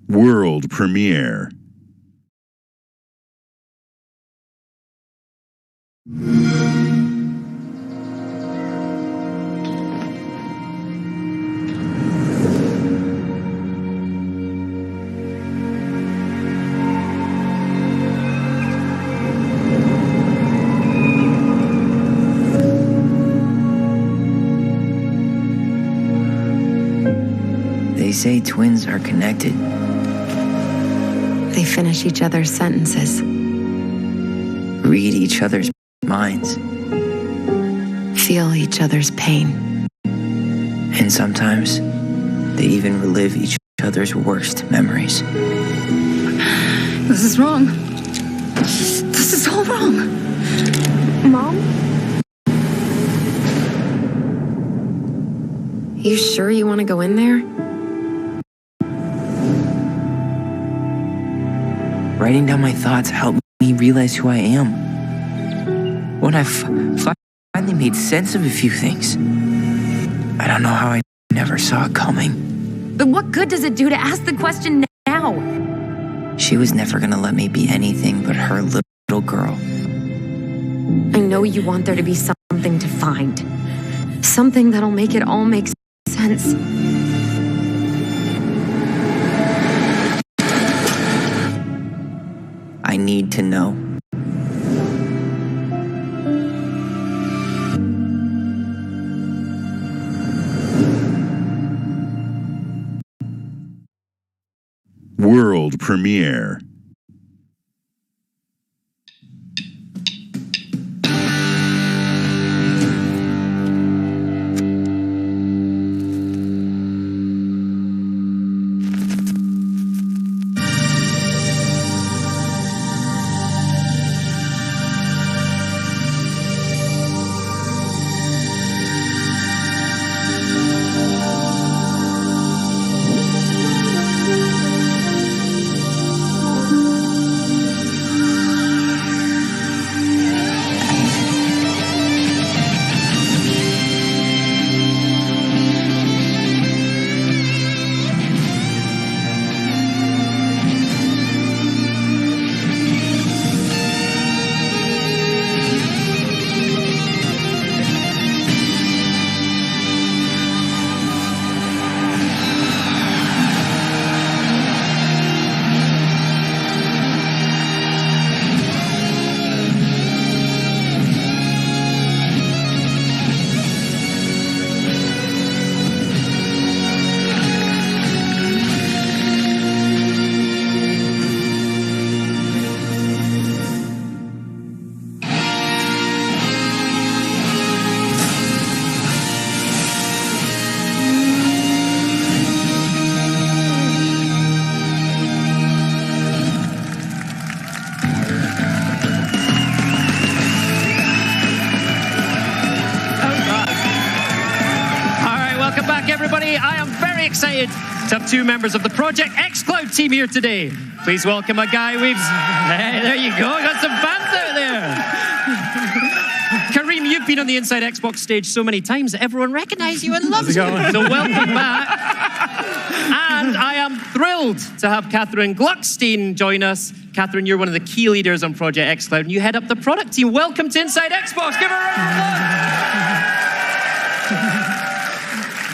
World premiere. They say twins are connected. They finish each other's sentences. Read each other's minds. Feel each other's pain. And sometimes, they even relive each other's worst memories. This is wrong. This is all wrong. Mom? You sure you want to go in there? Writing down my thoughts helped me realize who I am. When I finally made sense of a few things, I don't know how I never saw it coming. But what good does it do to ask the question now? She was never gonna let me be anything but her little girl. I know you want there to be something to find. Something that'll make it all make sense. I need to know. World premiere. I'm very excited to have two members of the Project xCloud team here today. Please welcome a guy we've... Hey, there you go. Got some fans out there. Kareem, you've been on the Inside Xbox stage so many times that everyone recognizes you and loves you. So welcome back. And I am thrilled to have Catherine Gluckstein join us. Catherine, you're one of the key leaders on Project xCloud, and you head up the product team. Welcome to Inside Xbox. Give her a round of applause.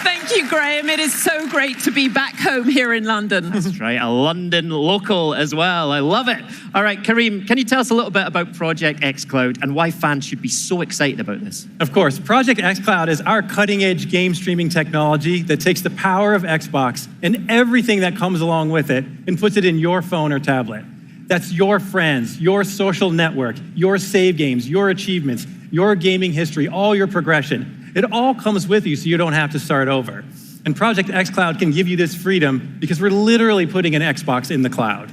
Thank you, Graham. It is so great to be back home here in London. That's right, a London local as well. I love it. All right, Kareem, can you tell us a little bit about Project xCloud and why fans should be so excited about this? Of course, Project xCloud is our cutting-edge game streaming technology that takes the power of Xbox and everything that comes along with it and puts it in your phone or tablet. That's your friends, your social network, your save games, your achievements, your gaming history, all your progression. It all comes with you so you don't have to start over. And Project xCloud can give you this freedom because we're literally putting an Xbox in the cloud.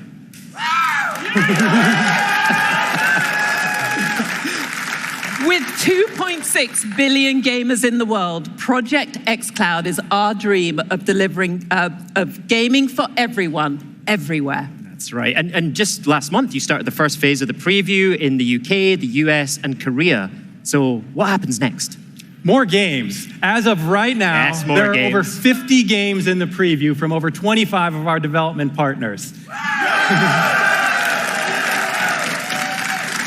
With 2.6 billion gamers in the world, Project xCloud is our dream of delivering of gaming for everyone, everywhere. That's right. And just last month, you started the first phase of the preview in the UK, the US, and Korea. So what happens next? More games. As of right now, yes, there are over 50 games in the preview from over 25 of our development partners.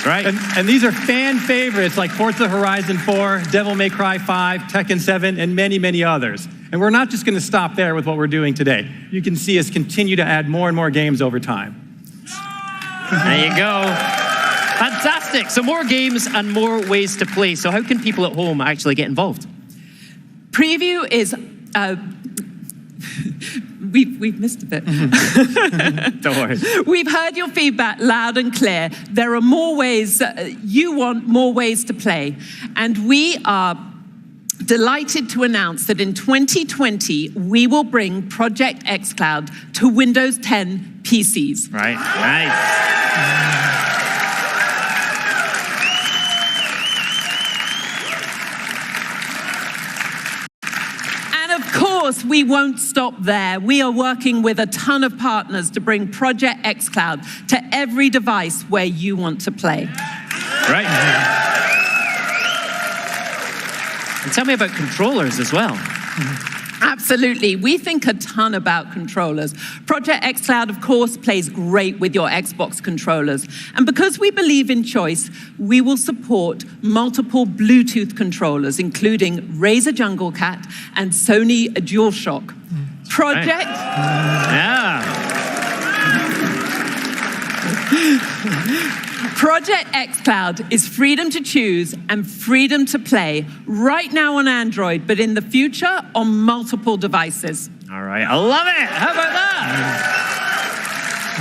Right. And these are fan favorites like Forza Horizon 4, Devil May Cry 5, Tekken 7, and many, many others. And we're not just going to stop there with what we're doing today. You can see us continue to add more and more games over time. There you go. Fantastic. So more games and more ways to play. So how can people at home actually get involved? Preview is... We've missed a bit. Don't worry. We've heard your feedback loud and clear. There are more ways, you want more ways to play. And we are delighted to announce that in 2020, we will bring Project xCloud to Windows 10 PCs. Right, nice. Of course, we won't stop there. We are working with a ton of partners to bring Project xCloud to every device where you want to play. Right. And tell me about controllers as well. Absolutely. We think a ton about controllers. Project xCloud, of course, plays great with your Xbox controllers. And because we believe in choice, we will support multiple Bluetooth controllers, including Razer Jungle Cat and Sony DualShock. Project... Yeah. Project xCloud is freedom to choose and freedom to play right now on Android, but in the future on multiple devices. All right, I love it. How about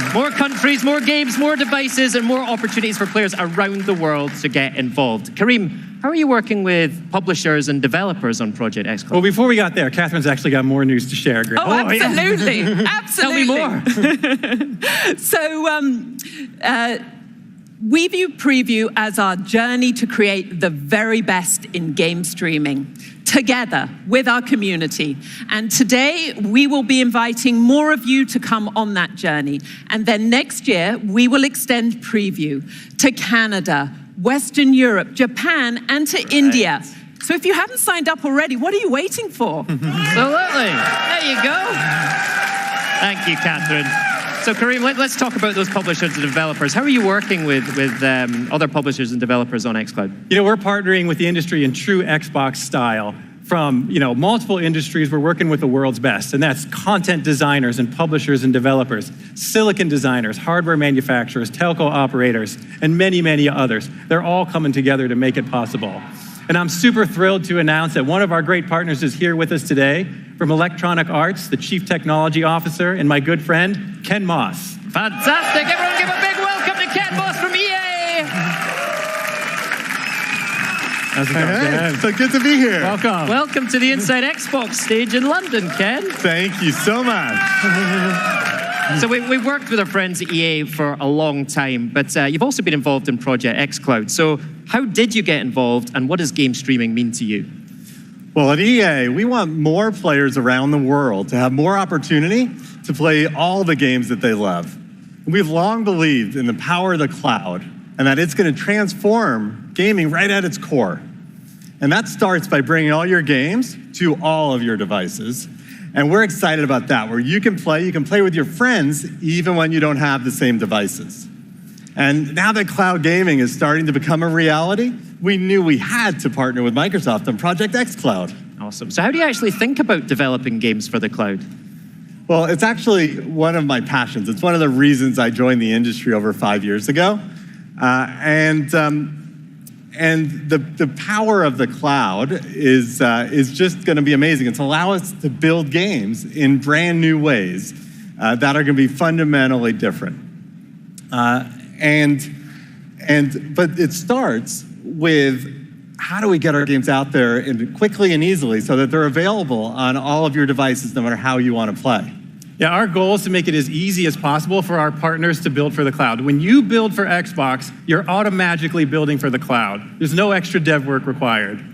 that? More countries, more games, more devices, and more opportunities for players around the world to get involved. Kareem, how are you working with publishers and developers on Project xCloud? Well, before we got there, Catherine's actually got more news to share. Oh, absolutely. Yeah. Absolutely. Tell me more. So, we view Preview as our journey to create the very best in game streaming, together with our community. And today, we will be inviting more of you to come on that journey. And then next year, we will extend Preview to Canada, Western Europe, Japan, and to India. So if you haven't signed up already, what are you waiting for? Absolutely. There you go. Thank you, Catherine. So Kareem, let's talk about those publishers and developers. How are you working with other publishers and developers on xCloud? You know, we're partnering with the industry in true Xbox style. From multiple industries, we're working with the world's best, and that's content designers and publishers and developers, silicon designers, hardware manufacturers, telco operators, and many, many others. They're all coming together to make it possible. And I'm super thrilled to announce that one of our great partners is here with us today from Electronic Arts, the Chief Technology Officer, and my good friend, Ken Moss. Fantastic. Everyone give a big welcome to Ken Moss from EA. How's it going, Ken? So good to be here. Welcome. Welcome to the Inside Xbox stage in London, Ken. Thank you so much. So we've worked with our friends at EA for a long time, but you've also been involved in Project xCloud. So how did you get involved, and what does game streaming mean to you? Well, at EA, we want more players around the world to have more opportunity to play all the games that they love. We've long believed in the power of the cloud and that it's going to transform gaming right at its core. And that starts by bringing all your games to all of your devices. And we're excited about that, where you can play with your friends even when you don't have the same devices. And now that cloud gaming is starting to become a reality, we knew we had to partner with Microsoft on Project xCloud. Awesome. So how do you actually think about developing games for the cloud? Well, it's actually one of my passions. It's one of the reasons I joined the industry over 5 years ago. And the power of the cloud is just going to be amazing. It's allow us to build games in brand new ways that are going to be fundamentally different. But it starts with how do we get our games out there quickly and easily so that they're available on all of your devices no matter how you want to play. Yeah, our goal is to make it as easy as possible for our partners to build for the cloud. When you build for Xbox, you're automatically building for the cloud. There's no extra dev work required.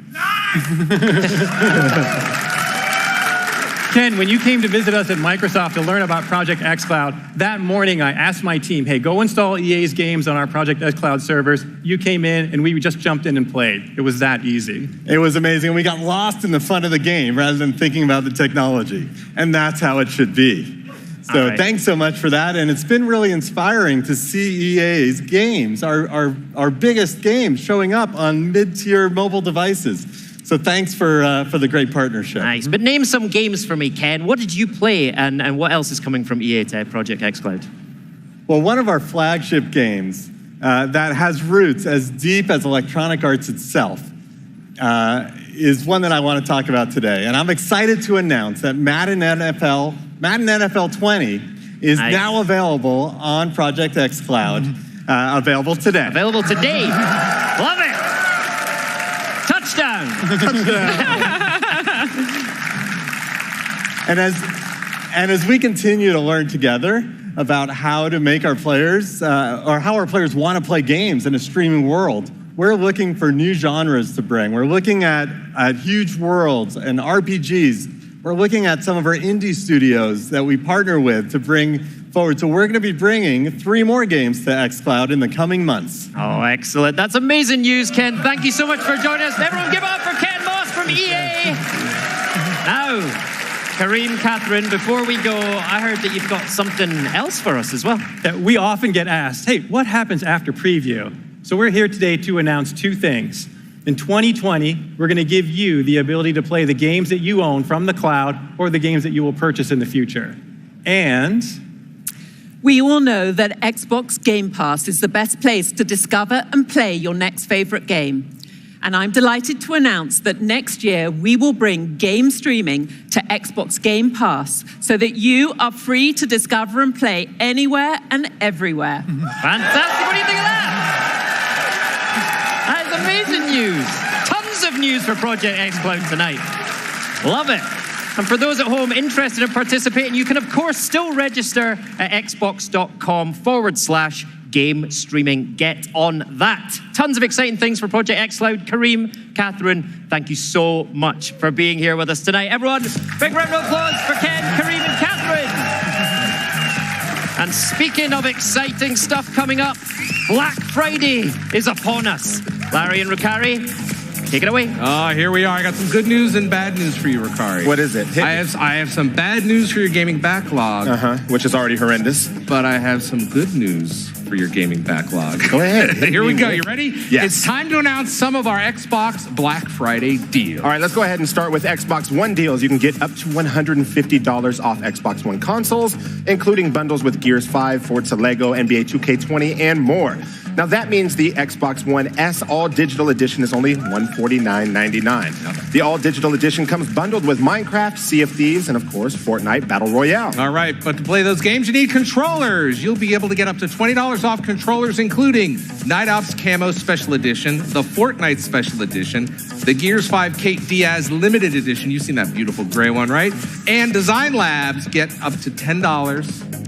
Ken, when you came to visit us at Microsoft to learn about Project xCloud, that morning I asked my team, hey, go install EA's games on our Project xCloud servers. You came in and we just jumped in and played. It was that easy. It was amazing. We got lost in the fun of the game rather than thinking about the technology. And that's how it should be. So thanks so much for that. And it's been really inspiring to see EA's games, our biggest games, showing up on mid-tier mobile devices. So thanks for the great partnership. Nice. But name some games for me, Ken. What did you play and what else is coming from EA to Project xCloud? Well, one of our flagship games that has roots as deep as Electronic Arts itself is one that I want to talk about today. And I'm excited to announce that Madden NFL 20 is now available on Project xCloud. Available today. Available today. Love it. Touchdown. And as we continue to learn together about how to make our players, or how our players want to play games in a streaming world, we're looking for new genres to bring. We're looking at huge worlds and RPGs. We're looking at some of our indie studios that we partner with to bring forward. So we're going to be bringing 3 more games to xCloud in the coming months. Oh, excellent. That's amazing news, Ken. Thank you so much for joining us. Everyone give it up for Ken Moss from EA. Now, Kareem, Catherine, before we go, I heard that you've got something else for us as well. Yeah, we often get asked, hey, what happens after preview? So we're here today to announce 2 things. In 2020, we're going to give you the ability to play the games that you own from the cloud or the games that you will purchase in the future. And we all know that Xbox Game Pass is the best place to discover and play your next favorite game. And I'm delighted to announce that next year we will bring game streaming to Xbox Game Pass so that you are free to discover and play anywhere and everywhere. Fantastic. What do you think of that? That is amazing news. Tons of news for Project xCloud tonight. Love it. And for those at home interested in participating, you can, of course, still register at xbox.com/game streaming. Get on that. Tons of exciting things for Project xCloud. Kareem, Catherine, thank you so much for being here with us tonight. Everyone, big round of applause for Ken, Kareem, and Catherine. And speaking of exciting stuff coming up, Black Friday is upon us. Larry and Rukari, take it away. Here we are. I got some good news and bad news for you, Rukari. What is it? I have some bad news for your gaming backlog. Which is already horrendous. But I have some good news for your gaming backlog. Go ahead. Here we go. You ready? Yes. It's time to announce some of our Xbox Black Friday deals. All right, let's go ahead and start with Xbox One deals. You can get up to $150 off Xbox One consoles, including bundles with Gears 5, Forza Lego, NBA 2K20, and more. Now that means the Xbox One S All Digital Edition is only $149.99. The All Digital Edition comes bundled with Minecraft, Sea of Thieves, and of course, Fortnite Battle Royale. All right, but to play those games, you need controllers. You'll be able to get up to $20 off controllers, including Night Ops Camo Special Edition, the Fortnite Special Edition, the Gears 5 Kate Diaz Limited Edition. You've seen that beautiful gray one, right? And Design Labs get up to $10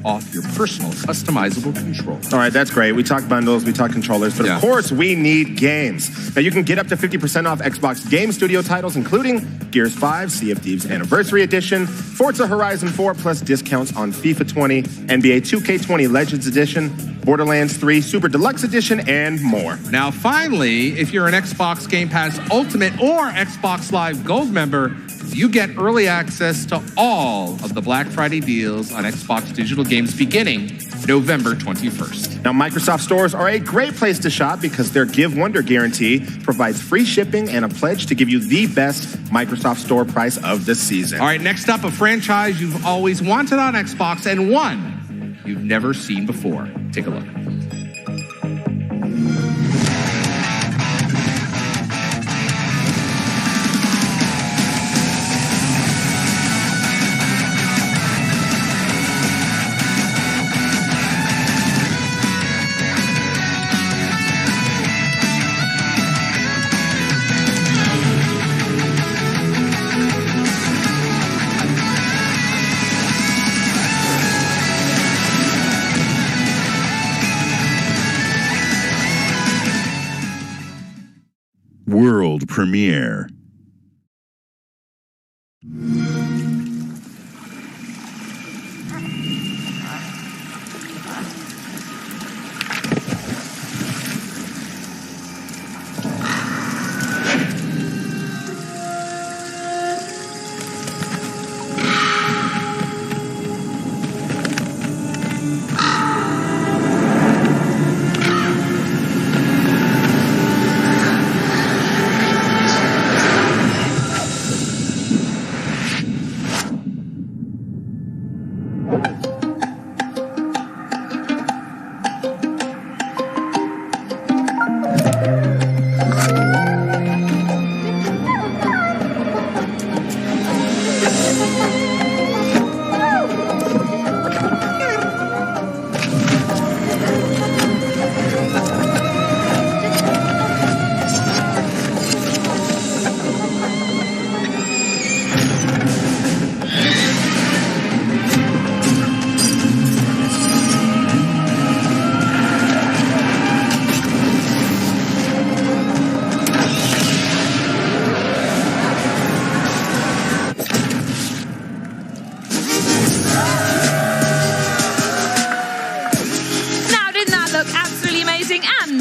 off your personal customizable controller. All right, that's great. We talked bundles, we we talk controllers, but of course we need games. Now you can get up to 50% off Xbox Game Studio titles, including Gears 5, Sea of Thieves Anniversary Edition, Forza Horizon 4, plus discounts on FIFA 20, NBA 2K20 Legends Edition, Borderlands 3 Super Deluxe Edition, and more. Now, finally, if you're an Xbox Game Pass Ultimate or Xbox Live Gold member, you get early access to all of the Black Friday deals on Xbox digital games beginning November 21st. Now, Microsoft stores are a great place to shop because their Give Wonder guarantee provides free shipping and a pledge to give you the best Microsoft store price of the season. All right, next up, a franchise you've always wanted on Xbox and one you've never seen before. Take a look. World premiere.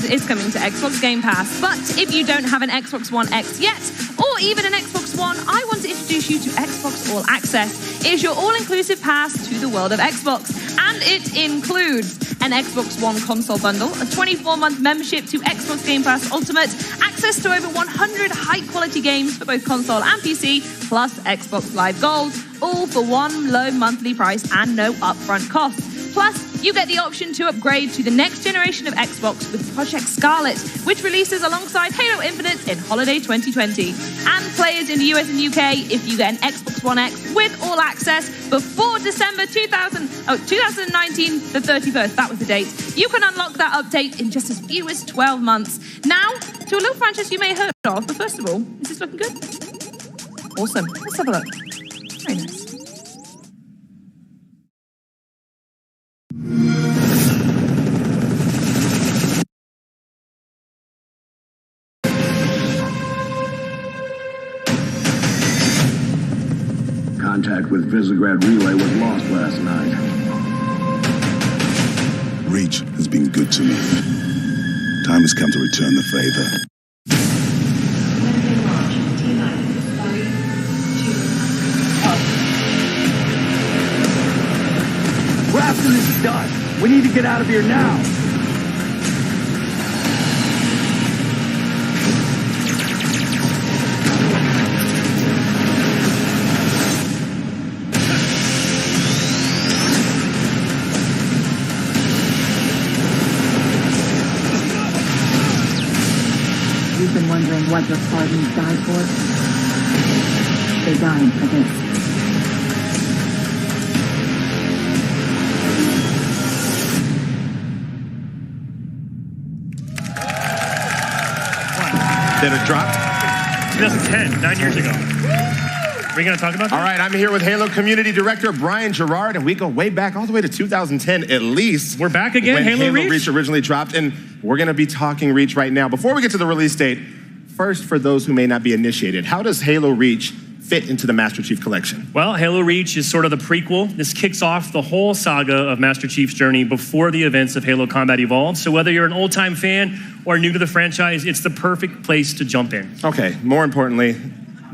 Is coming to Xbox Game Pass. But if you don't have an Xbox One X yet, or even an Xbox One, I want to introduce you to Xbox All Access. It is your all-inclusive pass to the world of Xbox, and it includes an Xbox One console bundle, a 24-month membership to Xbox Game Pass Ultimate, access to over 100 high-quality games for both console and PC, plus Xbox Live Gold, all for one low monthly price and no upfront costs. Plus, you get the option to upgrade to the next generation of Xbox with Project Scarlet, which releases alongside Halo Infinite in holiday 2020. And players in the US and UK, if you get an Xbox One X with All Access before December 2019, the 31st, that was the date, you can unlock that update in just as few as 12 months. Now, to a little franchise you may have heard of, but first of all, is this looking good? Awesome. Let's have a look. Very nice. Contact with Visegrad Relay was lost last night. Reach has been good to me. Time has come to return the favor. Grafton is done. We need to get out of here now. You've been wondering what your Spartans died for? They died for this. That it dropped? 2010, 9 years ago. we going to talk about that? All right, I'm here with Halo Community Director Brian Gerard, and we go way back, all the way to 2010 at least. We're back again, when Halo Reach originally dropped, and we're going to be talking Reach right now. Before we get to the release date, first, for those who may not be initiated, how does Halo Reach fit into the Master Chief Collection? Well, Halo Reach is sort of the prequel. This kicks off the whole saga of Master Chief's journey before the events of Halo Combat Evolved. So whether you're an old-time fan or new to the franchise, it's the perfect place to jump in. Okay, more importantly,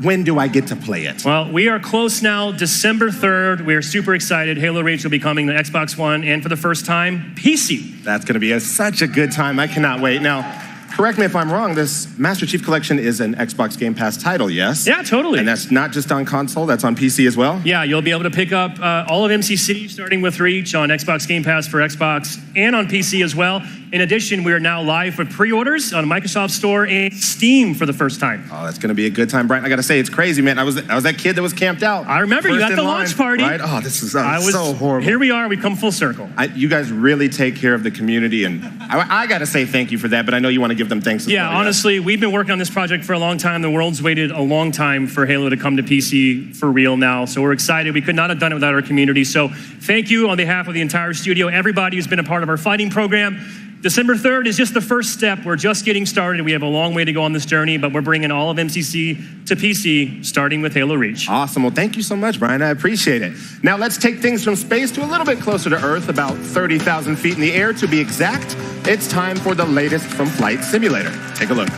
when do I get to play it? Well, we are close now, December 3rd. We're super excited. Halo Reach will be coming to Xbox One and for the first time, PC. That's gonna be such a good time. I cannot wait. Now, correct me if I'm wrong, this Master Chief Collection is an Xbox Game Pass title, yes? Yeah, totally. And that's not just on console, that's on PC as well? Yeah, you'll be able to pick up all of MCC, starting with Reach on Xbox Game Pass for Xbox and on PC as well. In addition, we are now live for pre-orders on Microsoft Store and Steam for the first time. Oh, that's gonna be a good time, Brian. I gotta say, it's crazy, man. I was that kid that was camped out. I remember you at the launch party. Right? Oh, this is so horrible. Here we are, we've come full circle. You guys really take care of the community, and I gotta say thank you for that, but I know you wanna give them thanks as well. Honestly, we've been working on this project for a long time. The world's waited a long time for Halo to come to PC for real now, so we're excited. We could not have done it without our community, so thank you on behalf of the entire studio, everybody who's been a part of our fighting program. December 3rd is just the first step. We're just getting started. We have a long way to go on this journey, but we're bringing all of MCC to PC, starting with Halo Reach. Awesome. Well, thank you so much, Brian. I appreciate it. Now let's take things from space to a little bit closer to Earth, about 30,000 feet in the air to be exact. It's time for the latest from Flight Simulator. Take a look.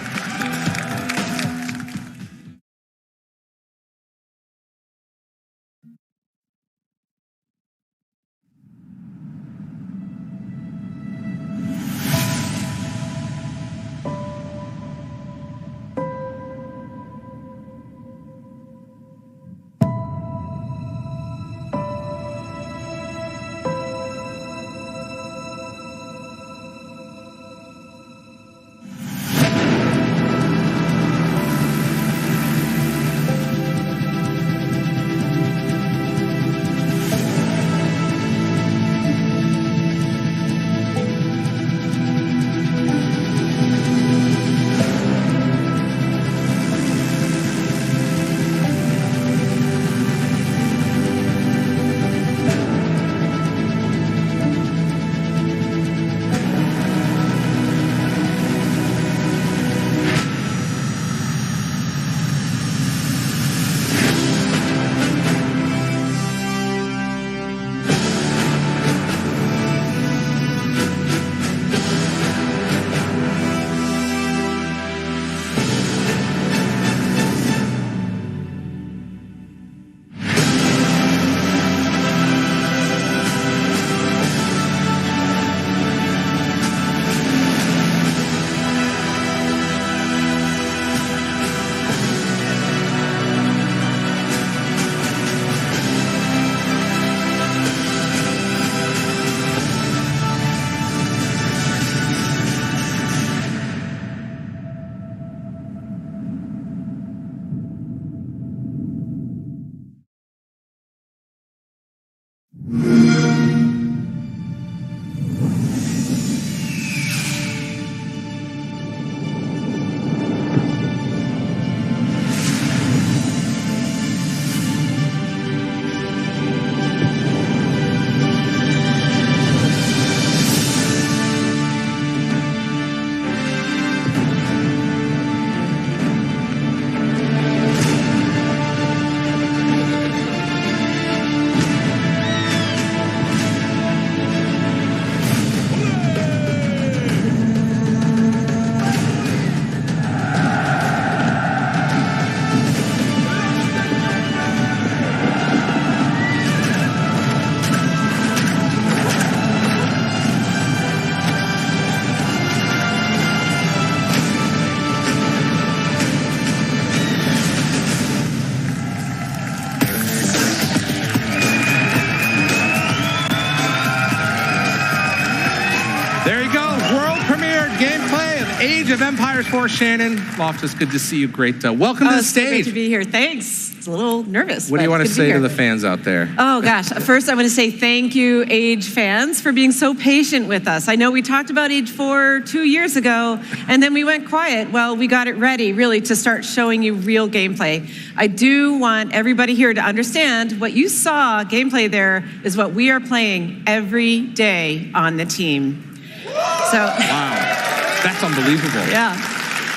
Age of Empires 4, Shannon Loftus, good to see you. Great. Welcome to the stage. Great to be here. Thanks. It's a little nervous. What do you want to say to the fans out there? Oh gosh, first I want to say thank you, Age fans, for being so patient with us. I know we talked about Age 4 2 years ago, and then we went quiet. Well, we got it ready, really, to start showing you real gameplay. I do want everybody here to understand what you saw gameplay there is what we are playing every day on the team. So, wow, that's unbelievable. Yeah.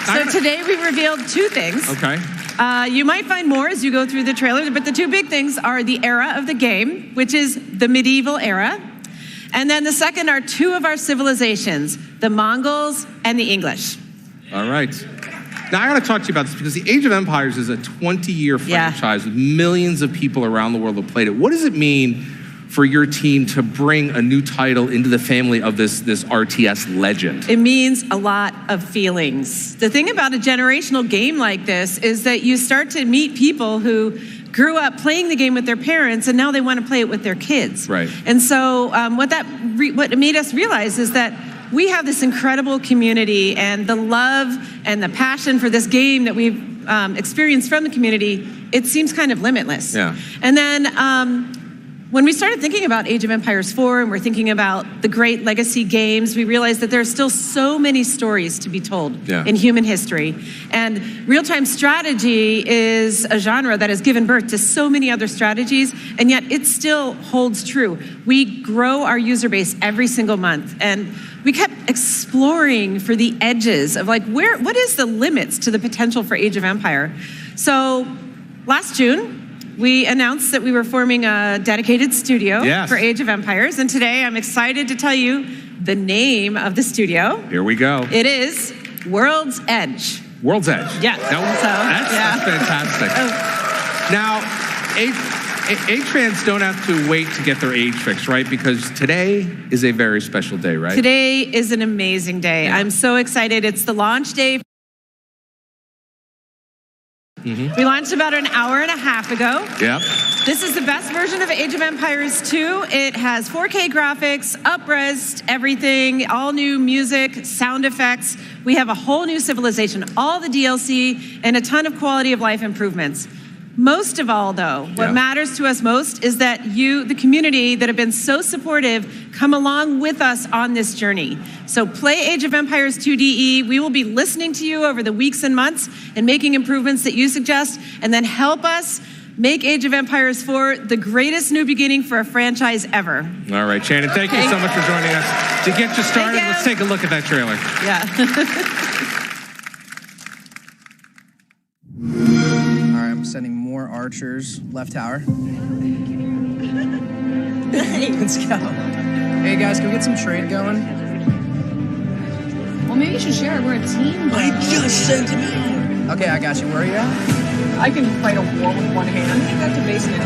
So today we revealed 2 things. Okay. You might find more as you go through the trailer, but the 2 big things are the era of the game, which is the medieval era, and then the second are 2 of our civilizations, the Mongols and the English. All right. Now, I got to talk to you about this because the Age of Empires is a 20-year franchise with millions of people around the world who played it. What does it mean for your team to bring a new title into the family of this RTS legend? It means a lot of feelings. The thing about a generational game like this is that you start to meet people who grew up playing the game with their parents and now they want to play it with their kids. Right. And so what it made us realize is that we have this incredible community, and the love and the passion for this game that we've experienced from the community, it seems kind of limitless. Yeah. And then when we started thinking about Age of Empires 4 and we're thinking about the great legacy games, we realized that there are still so many stories to be told in human history. And real-time strategy is a genre that has given birth to so many other strategies, and yet it still holds true. We grow our user base every single month, and we kept exploring for the edges of like, what is the limits to the potential for Age of Empire? So last June, we announced that we were forming a dedicated studio for Age of Empires, and today I'm excited to tell you the name of the studio. Here we go. It is World's Edge. World's Edge. Yeah. That's fantastic. Now, Age fans don't have to wait to get their age fix, right? Because today is a very special day, right? Today is an amazing day. I'm so excited. It's the launch day. We launched about an hour and a half ago. Yep. This is the best version of Age of Empires 2. It has 4K graphics, up-res, everything, all new music, sound effects. We have a whole new civilization, all the DLC, and a ton of quality of life improvements. Most of all, though, what matters to us most is that you, the community that have been so supportive, come along with us on this journey. So play Age of Empires 2DE. We will be listening to you over the weeks and months and making improvements that you suggest, and then help us make Age of Empires 4 the greatest new beginning for a franchise ever. All right, Shannon, thank you so much for joining us. To get you started, let's take a look at that trailer. I'm sending more archers left tower. Let's go. Hey guys, can we get some trade going? Well, maybe you should share it. We're a team. I just sent him out. Okay, I got you. Where are you at? I can fight a war with one hand. I'm gonna go to basement.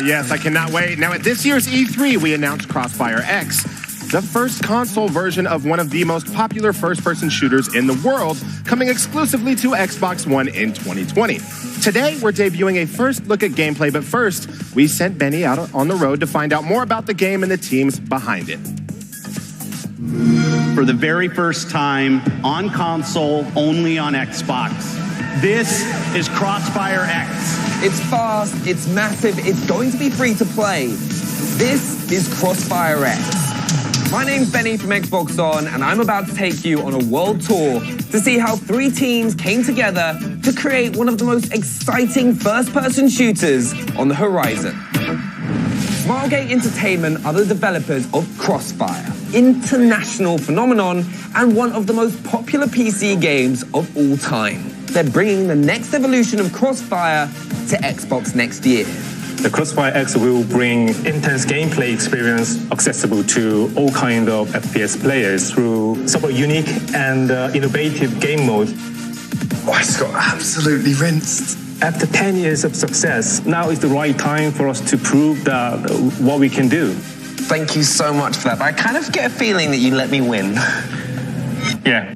Yes, I cannot wait. Now, at this year's E3, we announced Crossfire X, the first console version of one of the most popular first-person shooters in the world, coming exclusively to Xbox One in 2020. Today, we're debuting a first look at gameplay, but first, we sent Benny out on the road to find out more about the game and the teams behind it. For the very first time on console, only on Xbox. This is Crossfire X. It's fast, it's massive, it's going to be free to play. This is Crossfire X. My name's Benny from Xbox On, and I'm about to take you on a world tour to see how 3 teams came together to create one of the most exciting first-person shooters on the horizon. Smilegate Entertainment are the developers of Crossfire, international phenomenon and one of the most popular PC games of all time. They're bringing the next evolution of Crossfire to Xbox next year. The Crossfire X will bring intense gameplay experience accessible to all kinds of FPS players through super unique and innovative game modes. Oh, I just got absolutely rinsed. After 10 years of success, now is the right time for us to prove that what we can do. Thank you so much for that, but I kind of get a feeling that you let me win. Yeah.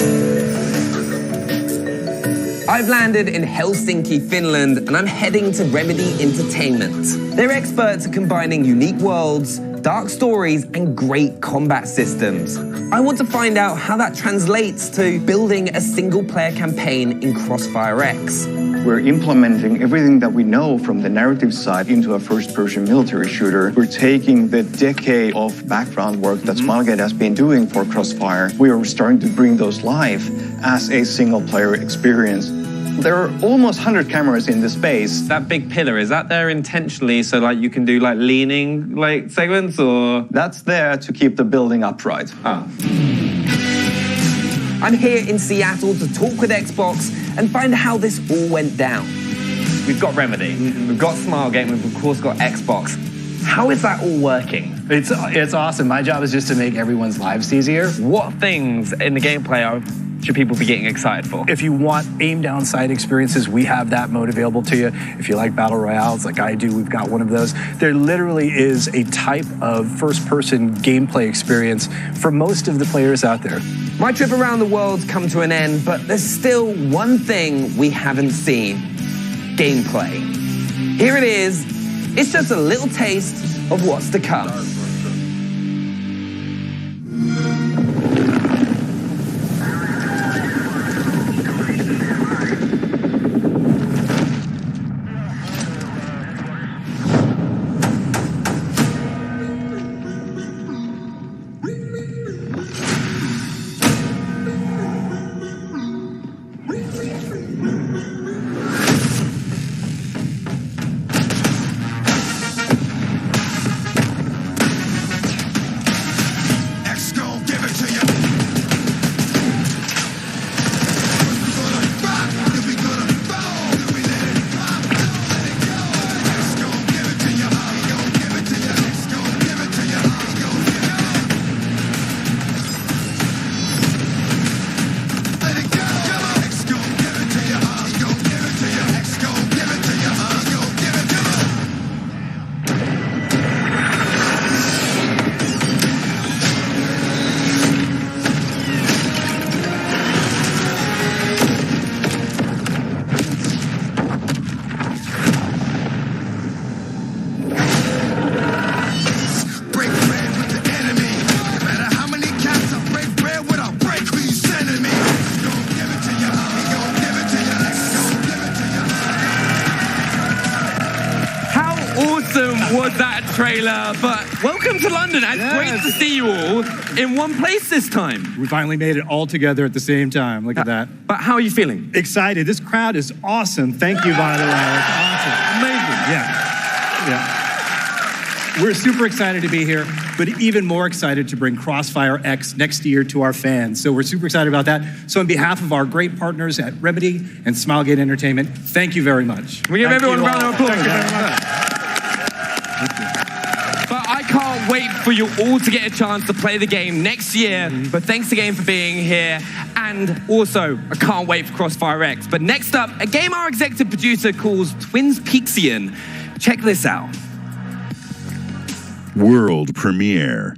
I've landed in Helsinki, Finland, and I'm heading to Remedy Entertainment. They're experts at combining unique worlds, dark stories, and great combat systems. I want to find out how that translates to building a single-player campaign in Crossfire X. We're implementing everything that we know from the narrative side into a first-person military shooter. We're taking the decade of background work that Smilegate has been doing for Crossfire. We are starting to bring those live as a single-player experience. There are almost 100 cameras in this space. That big pillar, is that there intentionally so like you can do like leaning like segments or? That's there to keep the building upright. I'm here in Seattle to talk with Xbox and find out how this all went down. We've got Remedy, we've got Smilegate, we've of course got Xbox. How is that all working? It's awesome. My job is just to make everyone's lives easier. What things in the gameplay should people be getting excited for? If you want aim down sight experiences, we have that mode available to you. If you like battle royales like I do, we've got one of those. There literally is a type of first-person gameplay experience for most of the players out there. My trip around the world's come to an end, but there's still one thing we haven't seen. Gameplay. Here it is. It's just a little taste of what's to come. Trailer, but welcome to London. It's great to see you all in one place this time. We finally made it all together at the same time. Look at that. But how are you feeling? Excited. This crowd is awesome. Thank you, by the way. It's awesome. Amazing. Yeah. We're super excited to be here, but even more excited to bring Crossfire X next year to our fans. So we're super excited about that. So on behalf of our great partners at Remedy and Smilegate Entertainment, thank you very much. We give everyone a round of applause. Thank you very much. But I can't wait for you all to get a chance to play the game next year. But thanks again for being here. And also, I can't wait for Crossfire X. But next up, a game our executive producer calls Twins Pixian. Check this out. World premiere.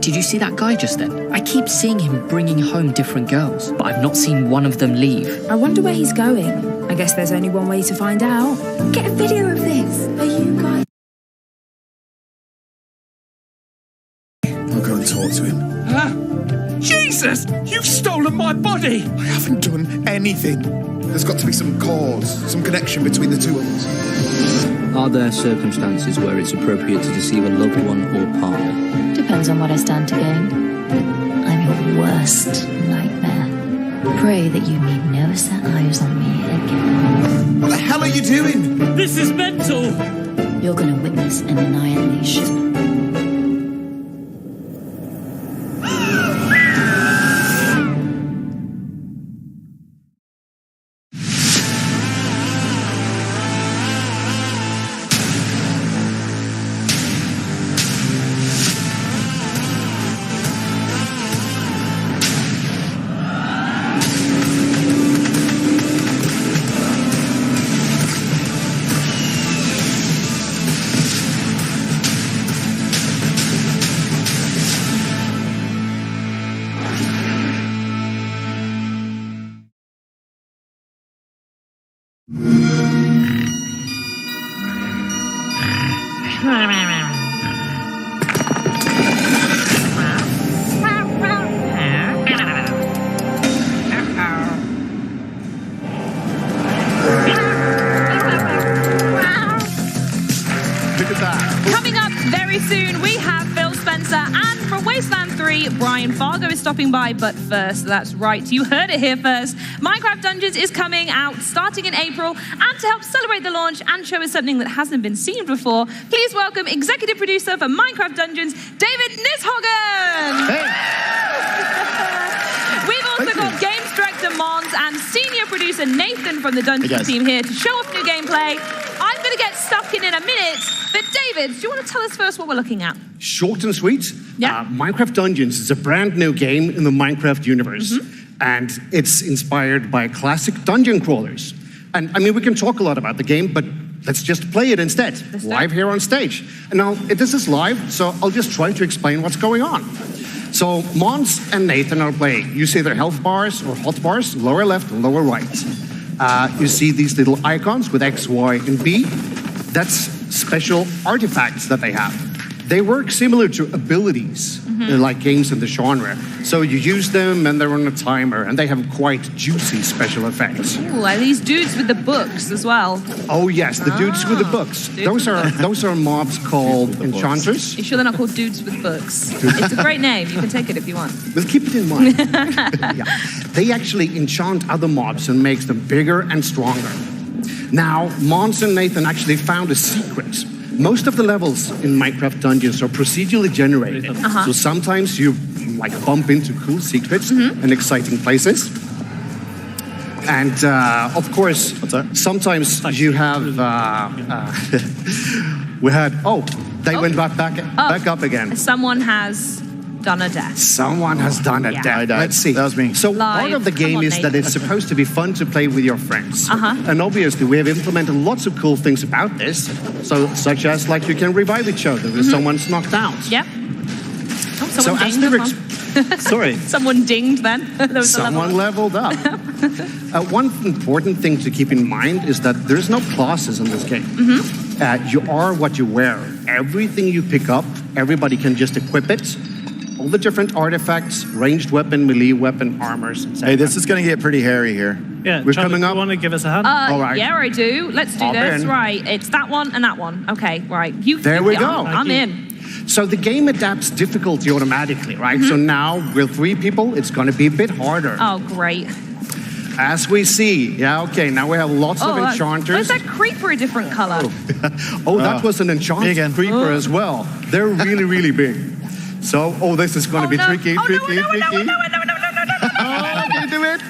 Did you see that guy just then? I keep seeing him bringing home different girls, but I've not seen one of them leave. I wonder where he's going. I guess there's only one way to find out. Get a video of this. Are you guys... I'll go and talk to him. Jesus! You've stolen my body! I haven't done anything. There's got to be some cause, some connection between the two of us. Are there circumstances where it's appropriate to deceive a loved one or partner? Depends on what I stand to gain. I'm your worst nightmare. Pray that you need never set eyes on me again. What the hell are you doing? This is mental! You're going to witness an annihilation. Coming up very soon, we have Phil Spencer, and from Wasteland 3, Brian Fargo is stopping by. But first, that's right, you heard it here first. Minecraft Dungeons is coming out starting in April, and to help celebrate the launch and show us something that hasn't been seen before, please welcome executive producer for Minecraft Dungeons, David Nishogan. Hey. We've also got games director Mons and senior producer Nathan from the Dungeons team here to show off new gameplay. I'm going to get stuck in a minute, but David, do you want to tell us first what we're looking at? Short and sweet. Yeah. Minecraft Dungeons is a brand new game in the Minecraft universe. And it's inspired by classic dungeon crawlers. And I mean, we can talk a lot about the game, but let's just play it instead, live here on stage. And now, this is live, so I'll just try to explain what's going on. So Mons and Nathan are playing. You see their health bars or hot bars, lower left and lower right. You see these little icons with X, Y, and B. That's special artifacts that they have. They work similar to abilities, like games in the genre. So you use them and they're on a timer and they have quite juicy special effects. Ooh, are these dudes with the books as well? Oh yes, the dudes with the books. Those are mobs called enchanters. You sure they're not called dudes with books? It's a great name. You can take it if you want. We'll keep it in mind. Yeah. They actually enchant other mobs and makes them bigger and stronger. Now, Mons and Nathan actually found a secret. Most of the levels in Minecraft Dungeons are procedurally generated. So sometimes you bump into cool secrets and exciting places. And of course, sometimes you have, they went back up again. Someone has done a death. Someone has done a death. Let's see. That was me. So part of the game is that it's supposed to be fun to play with your friends. And obviously we have implemented lots of cool things about this. So such as you can revive each other if someone's knocked out. Yep. Oh, someone dinged. Sorry. Someone dinged then. Someone leveled up. One important thing to keep in mind is that there's no classes in this game. You are what you wear. Everything you pick up, everybody can just equip it. All the different artifacts, ranged weapon, melee weapon, armors, etc. Hey, this is going to get pretty hairy here. Yeah, we're coming up. You want to give us a hand? All right. Yeah, I do. Let's do this. Right, it's that one and that one. Okay, right. There we go. I'm in. So the game adapts difficulty automatically, right? So now with 3 people, it's going to be a bit harder. Oh, great. As we see. Yeah, okay, now we have lots of enchanters. Where's that creeper a different color? That was an enchanted creeper as well. They're really, really big. So, this is going to be tricky. No. Oh, can you do it?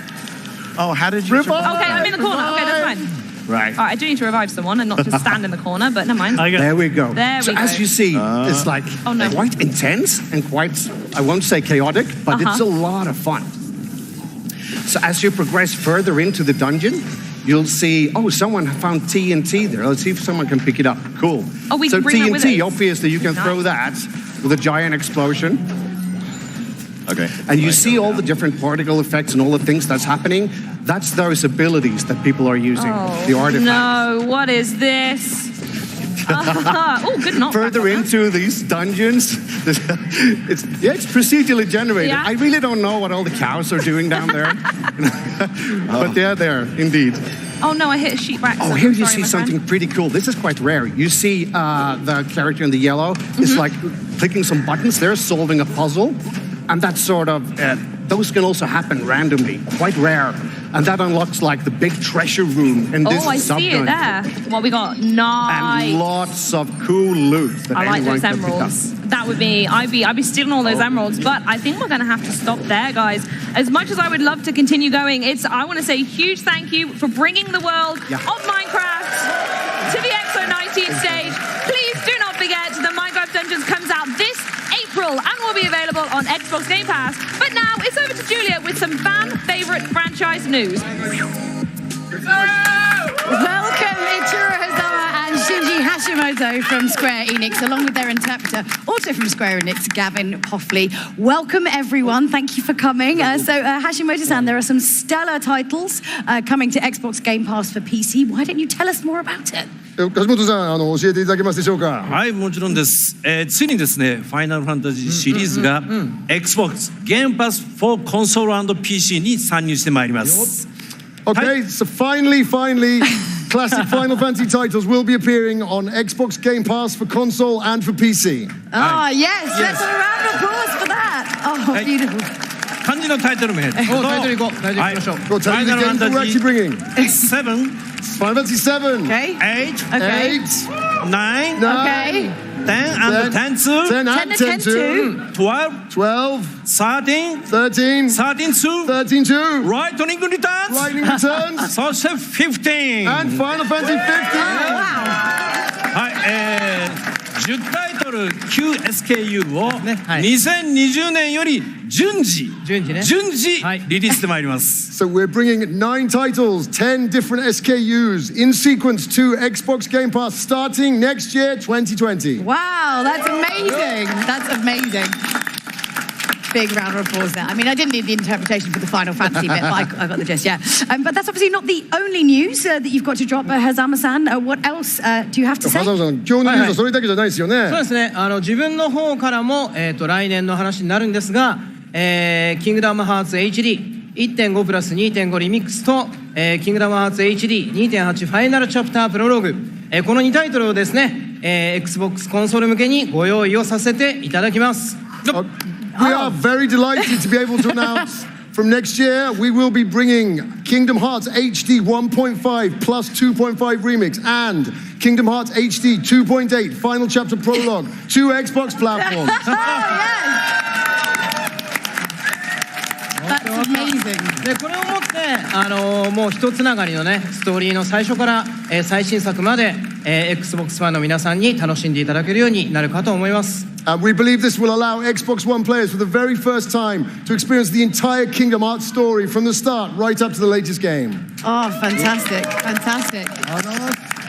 Oh, how did you? Okay, I'm in the corner. Okay, that's fine. Right. All right, I do need to revive someone and not just stand in the corner, but never mind. There we go. So as you see, it's quite intense and quite, I won't say chaotic, but it's a lot of fun. So as you progress further into the dungeon, you'll see, someone found TNT there. Let's see if someone can pick it up. Cool. Oh, we can bring that with TNT, us. obviously, you can throw that with a giant explosion. Okay. And you see all the different particle effects and all the things that's happening. That's those abilities that people are using, the artifacts. No, what is this? Good knock. Further into these dungeons, it's procedurally generated. Yeah. I really don't know what all the cows are doing down there. But they're there, indeed. Oh no, I hit a sheep back. Oh, here you see something pretty cool. This is quite rare. You see the character in the yellow is clicking some buttons. They're solving a puzzle. And that's sort of, those can also happen randomly, quite rare. And that unlocks the big treasure room in this I see it there. What we got? Nice. And lots of cool loot that I like anyone those can pick up. emeralds. That would be, I'd be stealing all those emeralds, but I think we're going to have to stop there, guys. As much as I would love to continue going, I want to say a huge thank you for bringing the world of Minecraft to the XO19 stage. Please do not forget that Minecraft Dungeons comes out this April and will be available on Xbox Game Pass. But now it's over to Julia with some fan-favorite franchise news. Welcome, Ichiro Hazama and Shinji Hashimoto from Square Enix, along with their interpreter, also from Square Enix, Gavin Hoffley. Welcome, everyone. Thank you for coming. Hashimoto-san, there are some stellar titles coming to Xbox Game Pass for PC. Why don't you tell us more about it? 梶本さん教えていただけますでしょうか。はい、もちろんです。ついにですね、ファイナルファンタジーシリーズが Xbox Game Pass for Console and PC に参入してまいります。Okay, so finally, classic Final Fantasy titles will be appearing on Xbox Game Pass for console and for PC. Oh, yes. Let's have a round of applause for that. Oh, beautiful. 漢字のタイトル名。タイトル行こう。タイトル行きましょう。Well, tell me the games that we're actually bringing. 7. Final Fantasy 7. Okay. 8. Okay. 9. Okay. 10 and 10 2. 10 and 10 2. 12. 12. 13. 13. 13 2. 13 2. Lightning Returns. Lightning Returns. そして15. And Final Fantasy 15. Wow. はい、10タイトル 9SKU を2020年より順次リリースしてまいります。So we're bringing 9 titles, 10 different SKUs in sequence to Xbox Game Pass starting next year, 2020. Wow, that's amazing. That's amazing. Big round of applause there. I mean, I didn't need the interpretation for the Final Fantasy bit, but I got the gist, yeah. But that's obviously not the only news that you've got to drop, Hazama-san. What else do you have to say? hazamaさん、今日のニュースはそれだけじゃないですよね。そうですね。自分の方からも来年の話になるんですが、キングダムハーツ HD1.5 プラス 2.5 リミックスと、キングダムハーツ HD2.8 ファイナルチャプタープロローグ、この2タイトルをですね、Xbox コンソール向けにご用意をさせていただきます。We are very delighted to be able to announce from next year we will be bringing Kingdom Hearts HD 1.5 plus 2.5 remix and Kingdom Hearts HD 2.8 final chapter prologue to Xbox platforms. That's amazing. でこれをもってもう一つながりのねストーリーの最初から、最新作まで、Xbox ファンの皆さんに楽しんでいただけるようになるかと思います。And we believe this will allow Xbox One players for the very first time to experience the entire Kingdom Hearts story from the start right up to the latest game. Oh, fantastic, fantastic.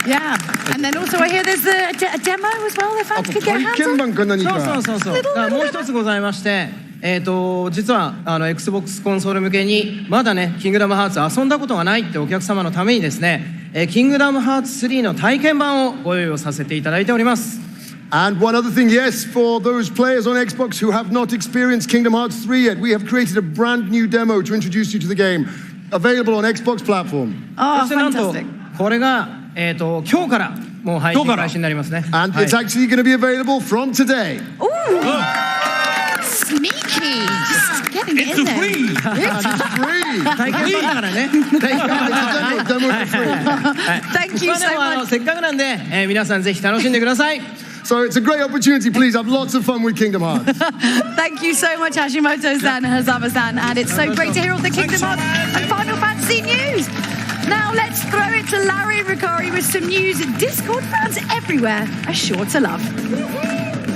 Yeah, and then also I hear there's a demo as well that fans could get hands on. そうもう一つございまして、実はXbox コンソール向けにまだねキングダムハーツ遊んだことがないってお客様のためにですね、キングダムハーツ3の体験版をご用意をさせていただいております。And one other thing, yes, for those players on Xbox who have not experienced Kingdom Hearts 3 yet, we have created a brand new demo to introduce you to the game, available on Xbox platform. Oh, fantastic. これが今日からもう配信開始になりますね。And it's actually going to be available from today. Ooh. Sneaky. Just getting it in there. It's free. 体験版だからね。Thank you so much. せっかくなんで皆さんぜひ楽しんでください。So it's a great opportunity. Please have lots of fun with Kingdom Hearts. Thank you so much, Hashimoto-san and Hazama-san. And it's so great to hear all the Kingdom Hearts and Final Fantasy news. Now let's throw it to Larry and Ricari with some news. Discord fans everywhere are sure to love.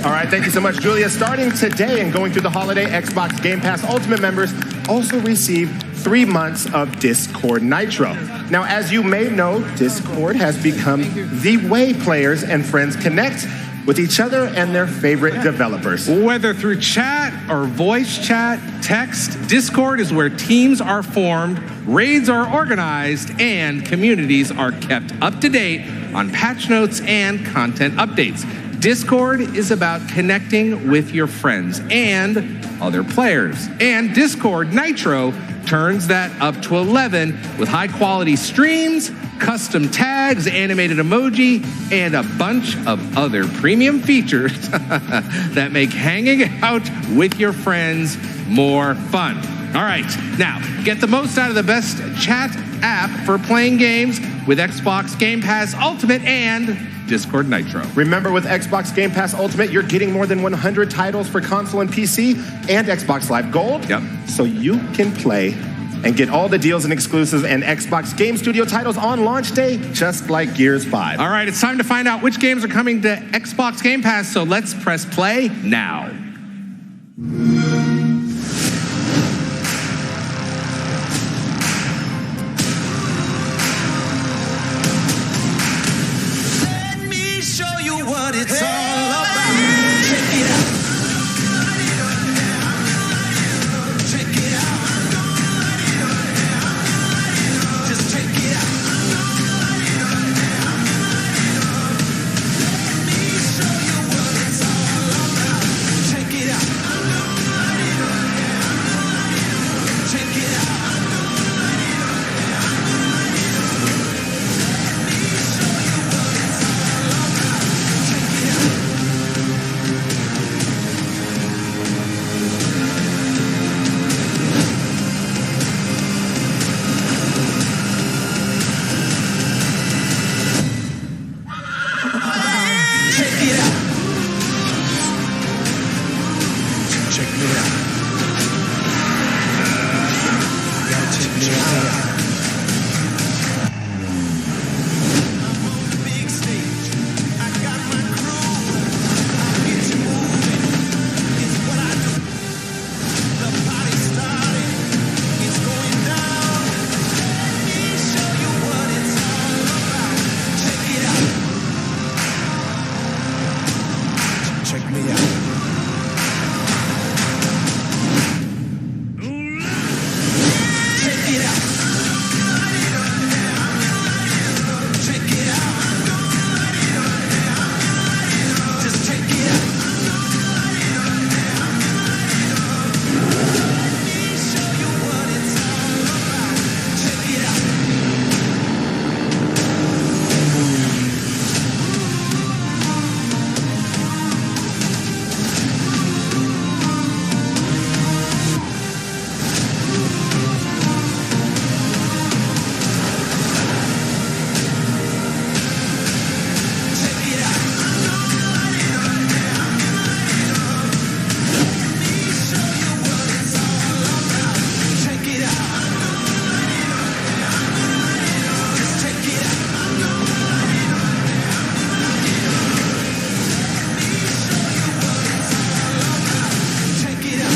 All right, thank you so much, Julia. Starting today and going through the holiday, Xbox Game Pass Ultimate members also receive 3 months of Discord Nitro. Now, as you may know, Discord has become the way players and friends connect with each other and their favorite developers. Whether through chat or voice chat, text, Discord is where teams are formed, raids are organized, and communities are kept up to date on patch notes and content updates. Discord is about connecting with your friends and other players. And Discord Nitro turns that up to 11 with high-quality streams, custom tags, animated emoji, and a bunch of other premium features that make hanging out with your friends more fun. All right, now, get the most out of the best chat app for playing games with Xbox Game Pass Ultimate and Discord Nitro. Remember, with Xbox Game Pass Ultimate, you're getting more than 100 titles for console and PC and Xbox Live Gold. Yep. So you can play and get all the deals and exclusives and Xbox Game Studio titles on launch day, just like Gears 5. All right, it's time to find out which games are coming to Xbox Game Pass, so let's press play now. It's all about. Check it out. Check it out. Just check it out. it out. Check me out. You gotta check me out. I'm on the big stage. I got my crew. I get you moving. It's what I do. The party started. It's going down. Let me show you what it's all about. Check it out. Check me out. Check it out. Check it out. Just check it out. Let me show you what it's all about. Check it out. Check it out. Let me show you what it's all about. Check it out. Just check it out. Check it out.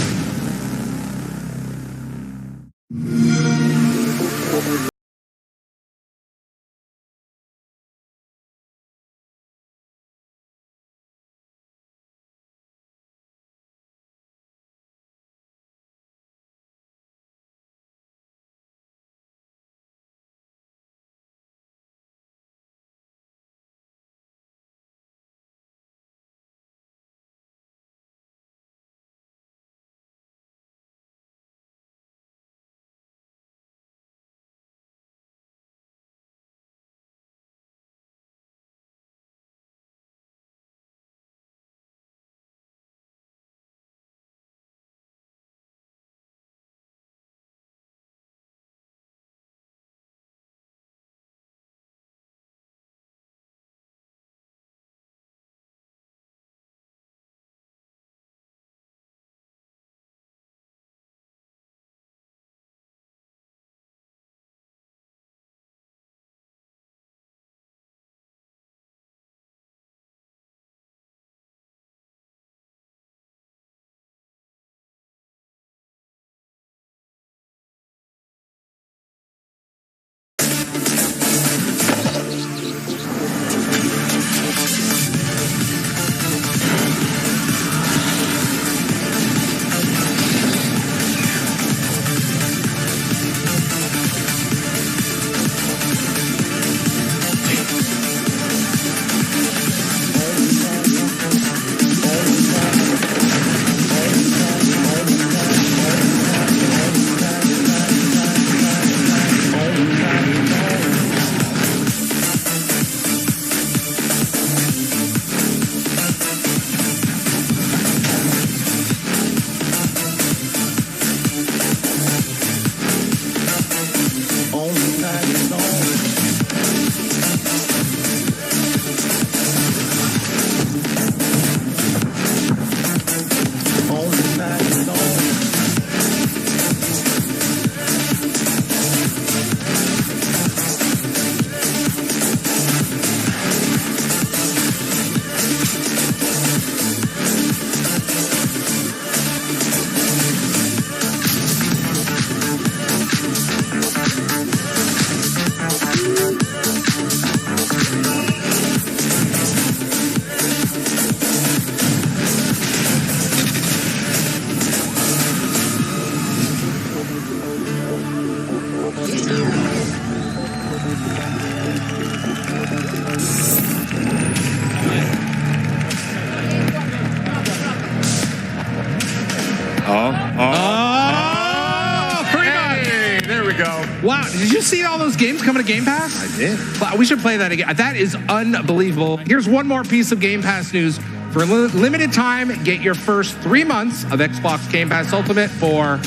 Wow, did you see all those games coming to Game Pass? I did. Wow, we should play that again. That is unbelievable. Here's one more piece of Game Pass news. For a limited time, get your first 3 months of Xbox Game Pass Ultimate for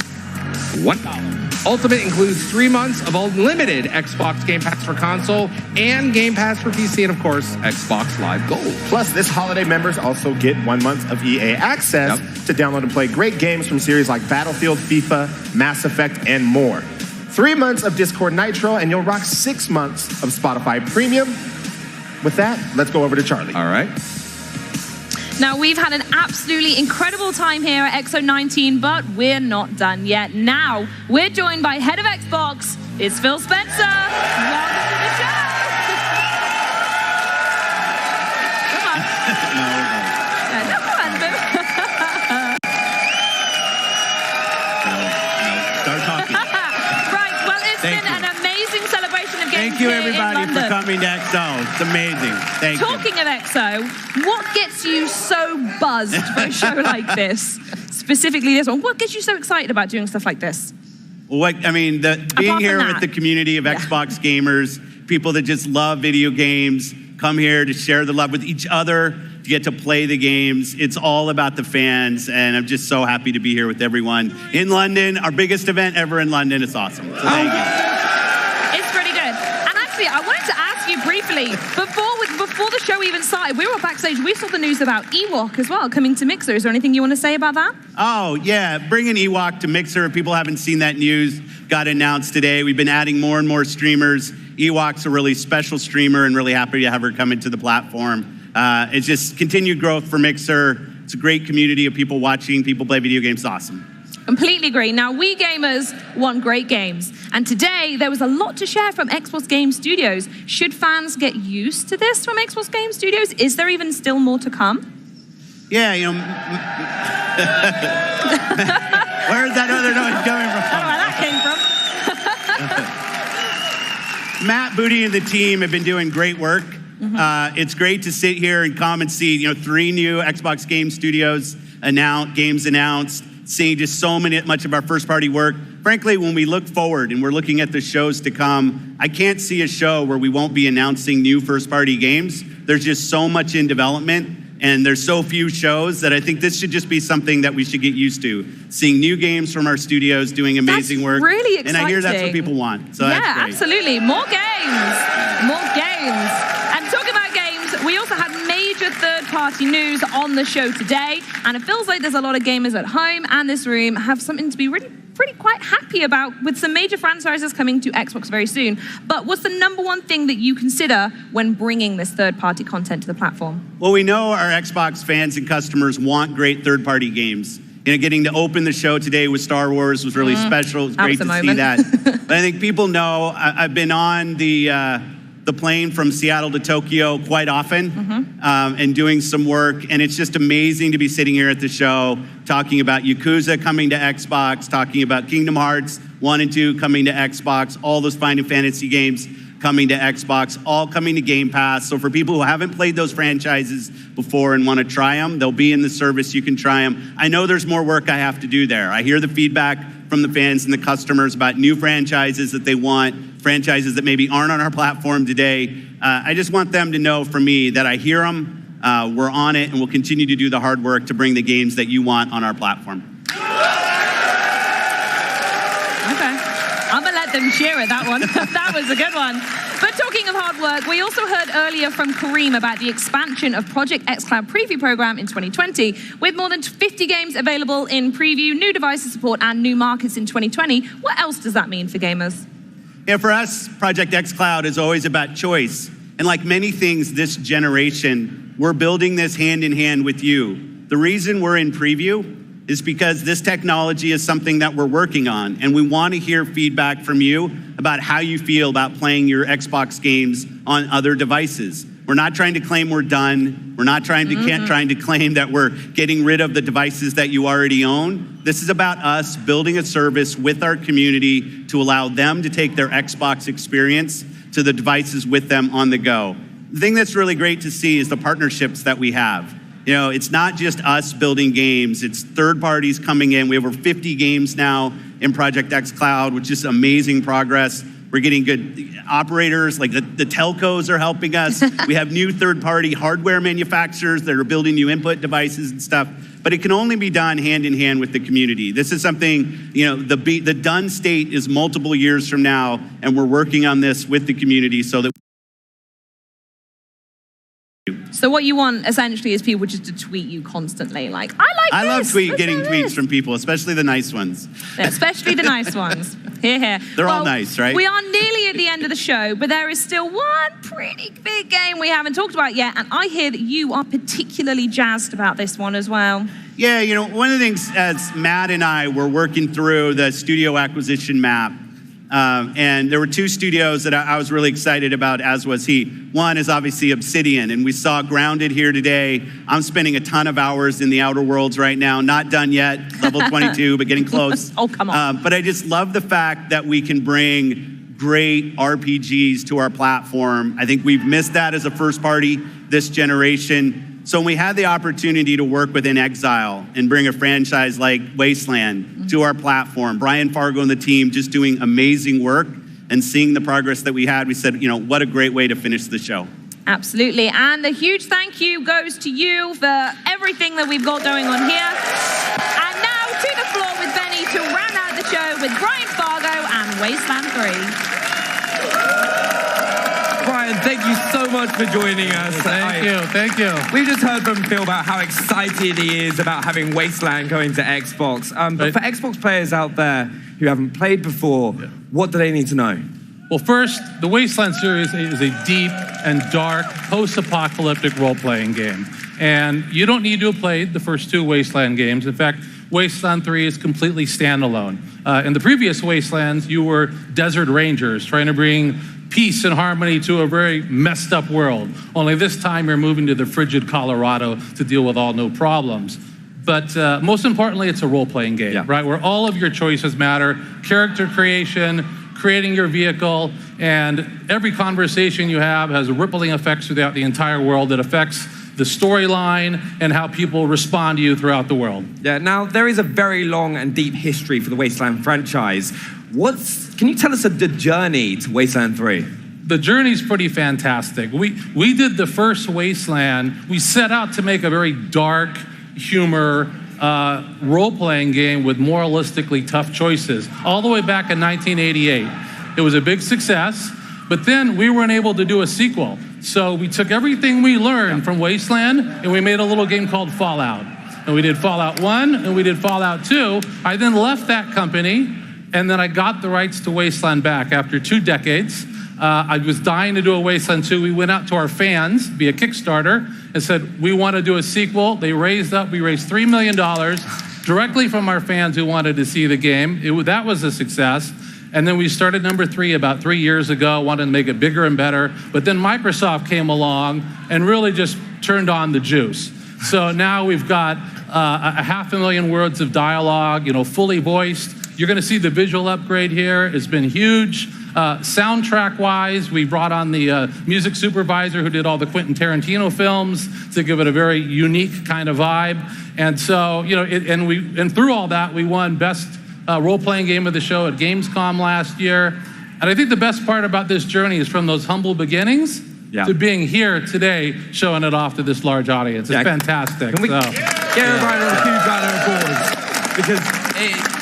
$1. Ultimate includes 3 months of unlimited Xbox Game Pass for console and Game Pass for PC, and of course, Xbox Live Gold. Plus, this holiday, members also get 1 month of EA access to download and play great games from series like Battlefield, FIFA, Mass Effect, and more. 3 months of Discord Nitro, and you'll rock 6 months of Spotify Premium. With that, let's go over to Charlie. All right. Now, we've had an absolutely incredible time here at XO19, but we're not done yet. Now, we're joined by Head of Xbox, it's Phil Spencer. Welcome to the show. Come on. No, come on, Phil. Start talking. Right, well, it's been an amazing celebration of games. Thank you, here in everybody, for London. coming to XO. It's amazing. Thank you. Talking of XO, what gets you so buzzed for a show like this? Specifically this one. What gets you so excited about doing stuff like this? Well, being here with the community of Xbox gamers, people that just love video games, come here to share the love with each other, to get to play the games. It's all about the fans, and I'm just so happy to be here with everyone in London. Our biggest event ever in London. It's awesome. So thank you. It's pretty good. And actually, I wanted to ask you briefly, before the show even started, we were backstage, we saw the news about Ewok as well, coming to Mixer. Is there anything you want to say about that? Oh, yeah. Bringing Ewok to Mixer. If people haven't seen that news, got announced today. We've been adding more and more streamers. Ewok's a really special streamer and really happy to have her come into the platform. It's just continued growth for Mixer. It's a great community of people watching, people play video games. It's awesome. Completely agree. Now, we gamers want great games. And today, there was a lot to share from Xbox Game Studios. Should fans get used to this from Xbox Game Studios? Is there even still more to come? Yeah, where's that other noise coming from? I don't know where that came from. Matt, Booty, and the team have been doing great work. It's great to sit here and come and see, 3 new Xbox Game Studios games announced, seeing just much of our first-party work. Frankly, when we look forward and we're looking at the shows to come, I can't see a show where we won't be announcing new first-party games. There's just so much in development, and there's so few shows that I think this should just be something that we should get used to. Seeing new games from our studios doing amazing work. Really exciting. And I hear that's what people want. So yeah, that's great. Absolutely. More games. More games. And talking about games, we also had major third-party news on the show today, and it feels like there's a lot of gamers at home and this room have something to be really pretty quite happy about, with some major franchises coming to Xbox very soon. But what's the number one thing that you consider when bringing this third-party content to the platform? Well, we know our Xbox fans and customers want great third-party games. Getting to open the show today with Star Wars was really special. It was great to see that. But I think people know I've been on the plane from Seattle to Tokyo quite often and doing some work. And it's just amazing to be sitting here at the show talking about Yakuza coming to Xbox, talking about Kingdom Hearts 1 and 2 coming to Xbox, all those Final Fantasy games coming to Xbox, all coming to Game Pass. So for people who haven't played those franchises before and want to try them, they'll be in the service. You can try them. I know there's more work I have to do there. I hear the feedback from the fans and the customers about new franchises that they want, franchises that maybe aren't on our platform today. I just want them to know from me that I hear them, we're on it, and we'll continue to do the hard work to bring the games that you want on our platform. Okay. I'm going to let them cheer at that one. That was a good one. But talking of hard work, we also heard earlier from Kareem about the expansion of Project xCloud Preview Program in 2020, with more than 50 games available in preview, new devices support, and new markets in 2020. What else does that mean for gamers? Yeah, for us, Project xCloud is always about choice. And like many things this generation, we're building this hand in hand with you. The reason we're in preview is because this technology is something that we're working on, and we want to hear feedback from you about how you feel about playing your Xbox games on other devices. We're not trying to claim we're done. We're not trying to claim that we're getting rid of the devices that you already own. This is about us building a service with our community to allow them to take their Xbox experience to the devices with them on the go. The thing that's really great to see is the partnerships that we have. It's not just us building games, it's third parties coming in. We have over 50 games now in Project xCloud, which is amazing progress. We're getting good operators, like the telcos are helping us. We have new third-party hardware manufacturers that are building new input devices and stuff. But it can only be done hand in hand with the community. This is something, the done state is multiple years from now, and we're working on this with the community so that. So what you want essentially is people just to tweet you constantly, like, I love getting tweets from people, especially the nice ones. Yeah, especially the nice ones. Here. They're all nice, right? We are nearly at the end of the show, but there is still one pretty big game we haven't talked about yet, and I hear that you are particularly jazzed about this one as well. Yeah, one of the things as Matt and I were working through the studio acquisition map, and there were two studios that I was really excited about, as was he. One is obviously Obsidian, and we saw Grounded here today. I'm spending a ton of hours in the Outer Worlds right now, not done yet, level 22, but getting close. Oh, come on. But I just love the fact that we can bring great RPGs to our platform. I think we've missed that as a first party this generation. So when we had the opportunity to work with In Exile and bring a franchise like Wasteland to our platform, Brian Fargo and the team just doing amazing work and seeing the progress that we had, we said, what a great way to finish the show. Absolutely. And a huge thank you goes to you for everything that we've got going on here. And now to the floor with Benny to round out the show with Brian Fargo and Wasteland 3. Brian, thank you so much for joining us. Thank you. We've just heard from Phil about how excited he is about having Wasteland going to Xbox. But for Xbox players out there who haven't played before, what do they need to know? Well, first, the Wasteland series is a deep and dark post-apocalyptic role-playing game. And you don't need to have played the first two Wasteland games. In fact, Wasteland 3 is completely standalone. In the previous Wastelands, you were desert rangers trying to bring peace and harmony to a very messed up world. Only this time you're moving to the frigid Colorado to deal with all new problems. But most importantly, it's a role-playing game, right? Where all of your choices matter, character creation, creating your vehicle, and every conversation you have has rippling effects throughout the entire world that affects the storyline and how people respond to you throughout the world. Yeah, now there is a very long and deep history for the Wasteland franchise. Can you tell us the journey to Wasteland 3? The journey's pretty fantastic. We did the first Wasteland. We set out to make a very dark humor role-playing game with moralistically tough choices, all the way back in 1988. It was a big success, but then we weren't able to do a sequel. So we took everything we learned from Wasteland and we made a little game called Fallout. And we did Fallout 1 and we did Fallout 2. I then left that company and then I got the rights to Wasteland back after 2 decades. I was dying to do a Wasteland 2. We went out to our fans via Kickstarter and said, we want to do a sequel. We raised $3 million directly from our fans who wanted to see the game. That was a success. And then we started number 3 about 3 years ago, wanted to make it bigger and better. But then Microsoft came along and really just turned on the juice. So now we've got 500,000 words of dialogue, fully voiced. You're going to see the visual upgrade here. It's been huge. Soundtrack-wise, we brought on the music supervisor who did all the Quentin Tarantino films to give it a very unique kind of vibe. And so, and through all that, we won Best Role-Playing Game of the Show at Gamescom last year. And I think the best part about this journey is from those humble beginnings to being here today, showing it off to this large audience. It's fantastic. Can we give everybody a huge round of applause? Because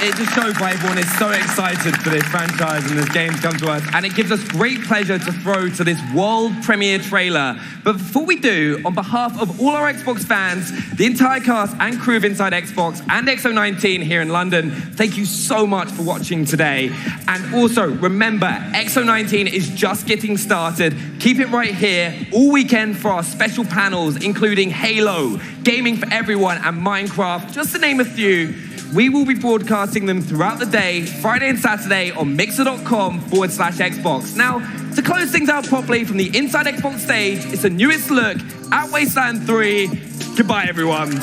it just shows why everyone is so excited for this franchise and this game to come to us. And it gives us great pleasure to throw to this world premiere trailer. But before we do, on behalf of all our Xbox fans, the entire cast and crew of Inside Xbox and XO19 here in London, thank you so much for watching today. And also, remember, XO19 is just getting started. Keep it right here all weekend for our special panels, including Halo, Gaming for Everyone, and Minecraft, just to name a few. We will be broadcasting them throughout the day, Friday and Saturday on mixer.com/Xbox. Now, to close things out properly from the Inside Xbox stage, it's the newest look at Wasteland 3. Goodbye, everyone.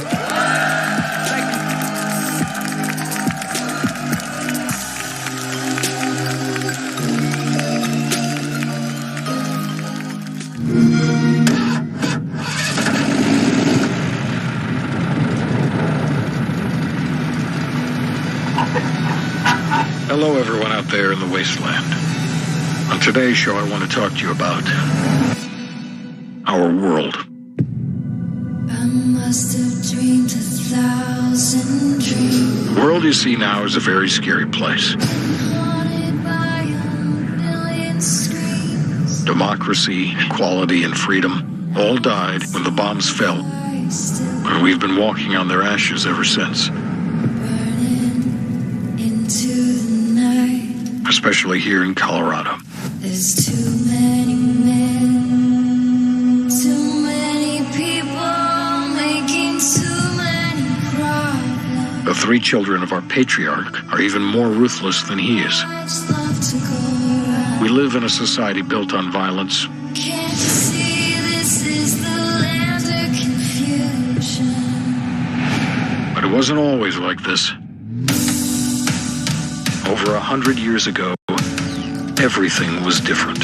Hello, everyone out there in the wasteland. On today's show, I want to talk to you about our world. I must have dreamed 1,000 dreams. The world you see now is a very scary place. Haunted by a million screams. Democracy, equality, and freedom all died when the bombs fell. And we've been walking on their ashes ever since. Into the night. Especially here in Colorado. There's too many men, too many people making too many problems. The three children of our patriarch are even more ruthless than he is. Much love to go around. We live in a society built on violence. Can't you see this is the land of confusion? But it wasn't always like this. Over 100 years ago, everything was different.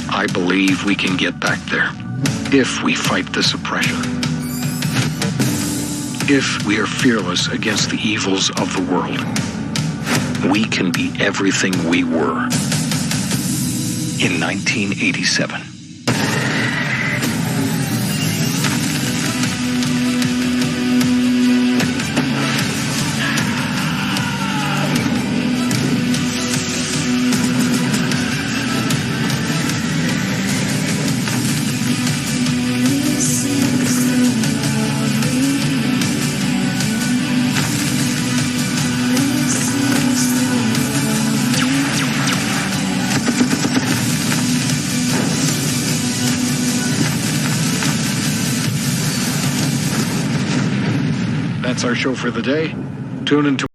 I believe we can get back there if we fight this oppression. If we are fearless against the evils of the world, we can be everything we were in 1987. That's our show for the day. Tune into